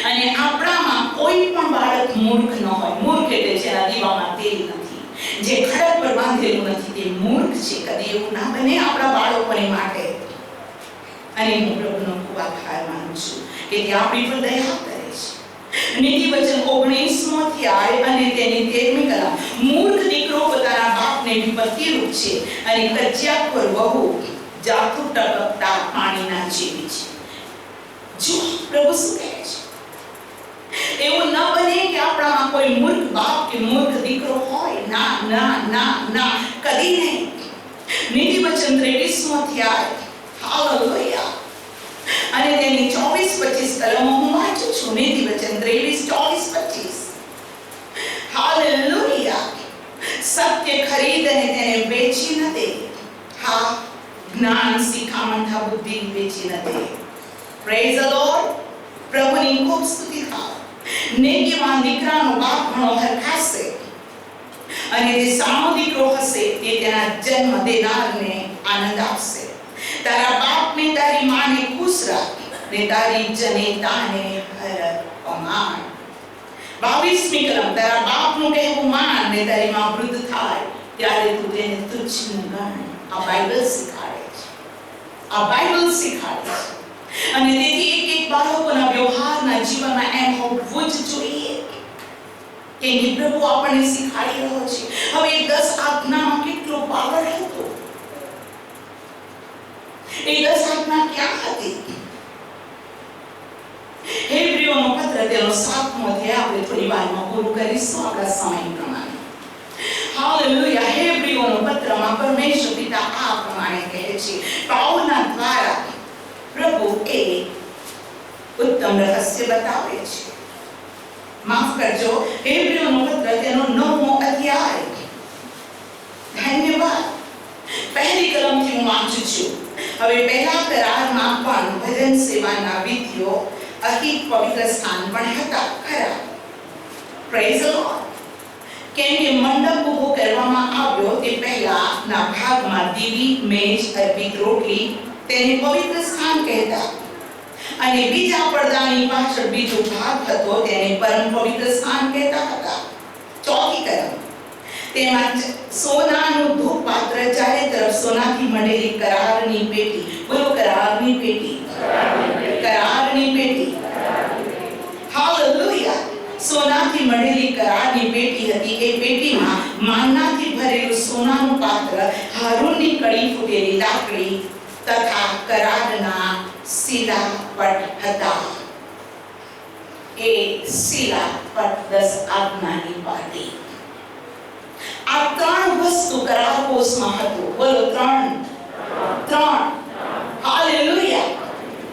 અને આપણામાં કોઈ પણ બાળક મૂર્ખ ન હોય. મૂર્ખ એટલે જેના દીવામાં તેલ નથી, જે ખડક પર બાંધેલું નથી, તે મૂર્ખ છે. કદી એવું ના બને આપણા બાળકોને માટે. અને હું પ્રભુનો ખૂબ આભાર માનું છું કે તે આપણી પર દયા કરે છે. નીતિ વચન 19મો અધ્યાય અને તેની 13મી કલમ, મૂર્ખ દીકરો પોતાના બાપને વિપત્તિરૂપ છે, અને કજિયાખોર વહુ જાતું ટપકતા પાણીના જેવી છે. જો પ્રભુ શું કહે છે, એવું ન બને કે આપણામાં કોઈ મૂર્ખ બાપ કે મૂર્ખ દીકરો હોય. ના ના ના ના, કદી નહીં. નીતિ વચન 23મો અધ્યાય, હાલેલુયા, અને તેની 24-25 કલમો હું વાંચું છું. નીતિ વચન 23:24-25. હાલેલુયા. સત્ય ખરીદ અને તેને વેચી ન દે. હા, જ્ઞાન શિખામણ બુદ્ધિ વેચી ન દે. Praise the lord. પ્રભુની ખૂબ સ્તુતિ થાવ. નેકીવાન દીકરાનો બાપ ઘણો હરખાશે, અને જે સામો દીકરો હશે તે તેના જન્મ દેનારને આનંદ આપશે. તારા બાપને તારી માને ખુશ રાખ, ને તારી જનેતાને હરખ પમાડ. 22મી કલમ, તારા બાપનું કહેવું માન, ને તારી માં વૃદ્ધ થાય ત્યારે તું તેને તુચ્છ ન ગણ. આ બાઇબલ શીખવાડે છે. આ બાઇબલ શીખવાડે છે. અને તેથી એક બાળકોના વ્યવહારના જીવનમાં એમ હોવું જ જોઈએ કે પ્રભુ આપણને શીખવાડી રહ્યો છે. હવે 10 આજ્ઞામાં કેટલો પાવર હતો. એ 10 આજ્ઞા ક્યાં હતી? હેબ્રીઓનો પત્ર તેનો 7મો અધ્યાય આપણે થોડી વારમાં પૂરું કરીશું આપણા સમય પ્રમાણે. હાલેલુયા. હેબ્રીઓનો પત્રમાં પરમેશ્વર પિતા આ પ્રમાણે કહે છે, પાઉલના દ્વારા પ્રભુ એ ઉત્તમ રહસ્ય બતાવે છે. માફ કરજો, હેબ્રીઓનો પત્ર તેનો 9મો અધ્યાય. ધન્યવાદ. પહેલી કલમથી હું વાંચું છું. હવે પહેલા કરારમાં પણ ભજન સેવાના વિધિઓ અહીં પવિત્ર સ્થાન પણ હતા ખરા. Praise the lord. કેમ કે મંડપ ઊભો કરવામાં આવ્યો તે પહેલાના ભાગમાં દીવી, મેજ, અર્પિત રોટલી તેને પવિત્ર સ્થાન કહેતા, અને બીજા પડદાની પાછળ બીજો ભાગ હતો તેને પરમ પવિત્ર સ્થાન કહેતા હતા. ચોથી કલમ, તેમાં સોનાનું ધૂપ પાત્ર, ચારે તરફ સોનાથી મઢેલી કરારની પેટી. બોલો, કરારની પેટી. કરારની પેટી. હાલેલુયા. સોનાથી મઢેલી કરારની પેટી હતી. એ પેટીમાં માનનાથી ભરેલું સોનાનું પાત્ર, હારૂનની કડી ફૂટેલી લાકડી તથા કરારના શિલાપટ હતા. એ શિલાપટ 10 આજ્ઞાની પાટી. આ 3 વસ્તુ કરારપોશમાં હતું. બોલો, 3. હાલેલુયા.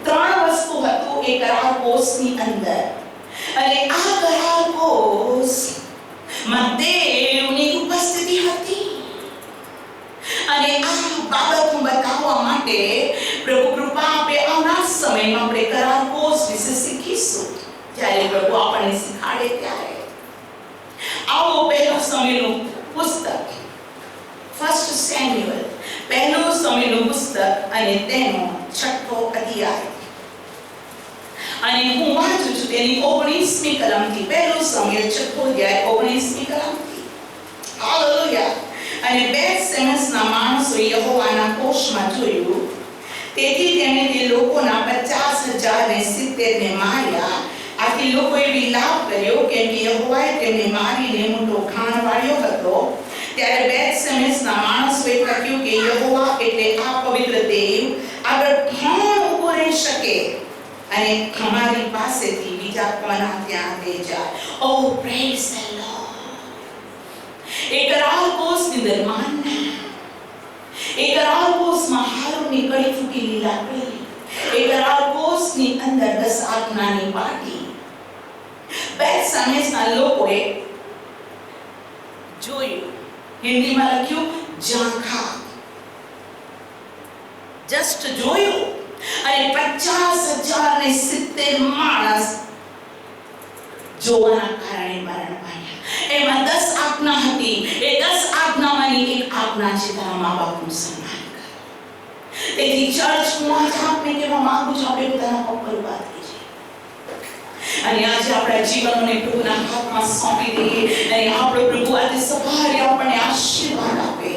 3 વસ્તુ હતું એ કરારપોશની અંદર. અને આ કરાર કોષમાં દેવની ઉપસ્થિતિ હતી. અને આ બાબતો બતાવવા માટે પ્રભુ કૃપા આપે. આવનાર સમયમાં આપણે કરાર કોષ વિશે શીખીશું જ્યારે પ્રભુ આપણને શીખાડે ત્યારે. આવો પહેલો સમયનું પુસ્તક ફર્સ્ટ સેમ્યુઅલ, પહેલું સમયનું પુસ્તક અને તેનો 6થો અધ્યાય. અને હું વાંચું છું તેની 19મી કલમથી. પહેલું સમયલ 6થો અધ્યાય 19મી કલમથી. હાલેલુયા. અને બેથ શેમેશના માણસોએ યહોવાના કોષમાં જોયું, તેથી તેમણે તે લોકોના 50,000 ને 70 ને માર્યા. આથી લોકોએ વિલાપ કર્યો, કેમ કે યહોવાએ તેમને મારીને મોટો ઘાણ વાળ્યો હતો. ત્યારે બેથ શેમેશના માણસોએ કહ્યું કે યહોવા એટલે આ પવિત્ર દેવ આગળ કોણ ઊભો રહી શકે, અને અમારી પાસેથી બીજા કોના ત્યાં લઈ જાય. ઓ પ્રેઝ ધ લોર્ડ. એ કરાર કોષની દરમિયાન એ કરાર કોષમાં હારૂનની કડી ફૂટેલી લાકડી, એ કરાર કોષની અંદર 10 આજ્ઞાની પાટી. બેથ શેમેશના લોકોએ જોયું, હિન્દીમાં લખ્યું ઝાંખા, જસ્ટ જોયું. અને 50,000 ને 70 માણસ જોવાના કારણે મરણ પામ્યા. એમાં 10 આજ્ઞા હતી. એ 10 આજ્ઞામાંની એક આજ્ઞા છે તારા મા બાપનું સન્માન કર. તેથી ચર્ચ હું આજે આપને કહેવા માંગુ છું, આપણે પોતાના પગ પર ઉભા થઈ જઈએ અને આજે આપણા જીવનોને પ્રભુના હાથમાં સોંપી દઈએ. અને આપણો પ્રભુ આજે સવારે આપણને આશીર્વાદ આપે.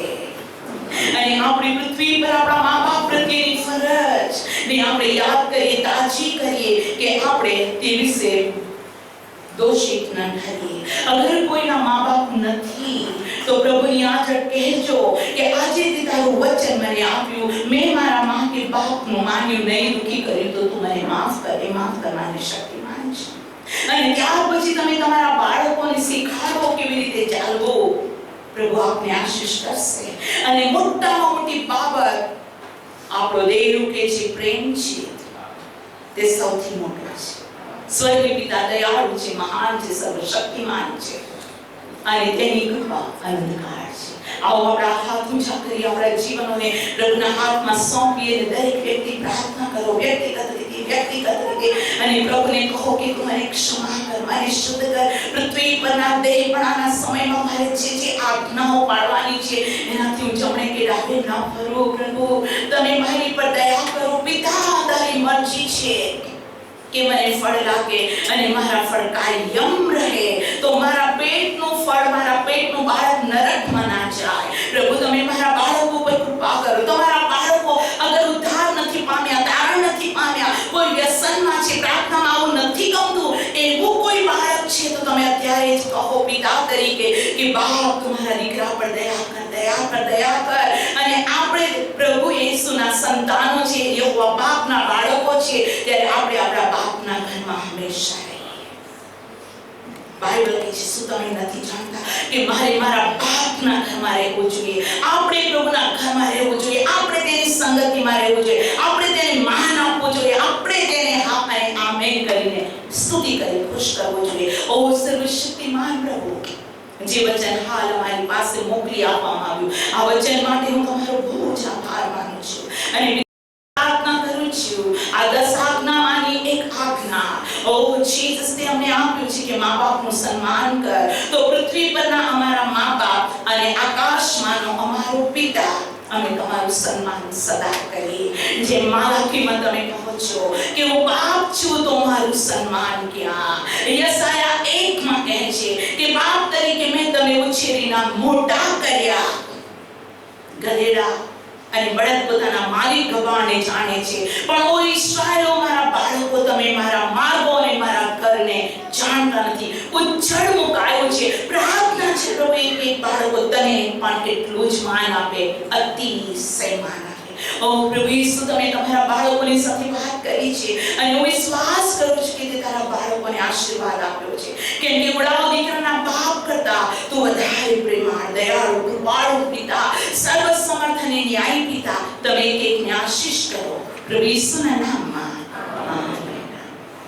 અને આપણી પૃથ્વી પર આપણા મા બાપ પ્રત્યેની ફરજ ને આપણે યાદ કરીએ, તાજી કરીએ કે આપણે તે વિશે દોષિત ન ઠરીએ. અગર કોઈના મા બાપ નથી તો પ્રભુની આગળ કહેજો કે આજે તે તારું વચન મને આપ્યું, મેં મારા મા કે બાપનું માન્યું નહીં, દુઃખી કર્યું, તો તું મને માફ કર. એ માફ કરવાની શક્તિમાન છે. અને ત્યાર પછી તમે તમારા બાળકોને શીખાડો કેવી રીતે ચાલવું. પ્રભુ આપને આશીષ કરશે. અને મોટામાં મોટી બાબત આપણો દેવ કે જે પ્રેમ છે તે સૌથી મોટો છે. સ્વર્ગીય પિતા દયાળુ છે, મહાન છે, સર્વશક્તિમાન છે અને તેની કૃપા અનંતકાળ છે. આવો આપણા હાથ ઊંચા કરી આપણા જીવનોને પ્રભુના હાથમાં સોંપીએ. દરેક વ્યક્તિ પ્રાર્થના કરો વ્યક્તિગત રીતે અને પ્રભુને કહો કે તું મને ક્ષમા કર, મને શુદ્ધ કર. પૃથ્વી પરના દેહપણાના સમયમાં મારે જે આજ્ઞાઓ પાળવાની છે એનાથી હું જમણે કે ડાબે ન ફરું. પ્રભુ તમે મારી પર દયા કરો. પિતા તારી મરજી છે કે મને ફળ લાગે અને મારા ફળ કાયમ રહે, તો મારા પેટનું ફળ, મારા પેટનું બાળક નરકમાં ના જાય. પ્રભુ તમે મારા બાળકો પર કૃપા કરો. તમારા બાળકો અગર ઉદ્ધાર નથી પામ્યા, તારણ નથી પામ્યા, કોઈ વ્યસનમાં છે, પ્રાર્થનામાં આવું નથી ગમતું, એવું કોઈ બાળક છે તો તમે અત્યારે જ કહો પિતા તરીકે કે બાપ તમારા દીકરા પર દયા કર, દયા કર, દયા કર. અને આપણે પ્રભુ યેસુના સંતાનો છે, યહોવા બાપના બાળકો છે, ત્યારે આપણે આપણા બાપના ઘરમાં હંમેશા રહીએ. બાઇબલ કહે છે, શું તમે નથી જાણતા કે મારે મારા બાપના ઘરમાં રહેવું જોઈએ. આપણે પ્રભુના ઘરમાં રહેવું જોઈએ. આપણે તેની સંગતિમાં રહેવું જોઈએ. આપણે તેને માન આપવું જોઈએ. આપણે તેને હા અને આમેન કરીને સ્તુતિ કરી ખુશ કરવું જોઈએ. ઓ સર્વશક્તિમાન પ્રભુ, જે વચન હાલ અમારી પાસે મોકલી આપવામાં આવ્યું, આ વચન માટે હું તમારો બહુ જ આભાર માનું છું. અને પ્રાર્થના કરું છું આ 10 આજ્ઞામાંની એક આજ્ઞા ઓ જીસસ તે અમને આપ્યું છે કે મા બાપનું સન્માન કર. તો પૃથ્વી પરના અમારા મા બાપ અને આકાશમાંનો અમારો પિતા, અમે તમારું સન્માન સદા કરીએ. જે માલાખીમાં તમે કહો છો કે હું બાપ છું તો મારું સન્માન ક્યાં. યશાયા 1 કહે છે કે બાપ તરીકે મેં તમે ઉછેરીને મોટા કર્યા. ગધેડા અને બળદ પોતાના માલિક ગવાને જાણે છે, પણ ઓ ઈશ્વરો મારા બાળકો તમે મારા માર્ગો અને મારા ઘરને જાણતા નથી. ઉજ્જડ મુકાયો છે. પ્રાર્થના છે પ્રભુ એક બાળકો તને પણ એટલું જ માન આપે, અતિશય માન આપે. ઓ પ્રભુ ઈસુ તમે તમારા બાળકોની સાથે વાત કરી છે અને હું વિશ્વાસ કરું છું કે તે તારા બાળકોને આશીર્વાદ આપ્યો છે. કેમ કે ઉડાવ દીકરાના બાપ કરતા તું વધારે પ્રેમાળ, દયાળુ, કૃપાળુ પિતા, સર્વ સમર્થ અને ન્યાયી પિતા, તમે એકને આશીષ કરો પ્રભુ ઈસુના નામ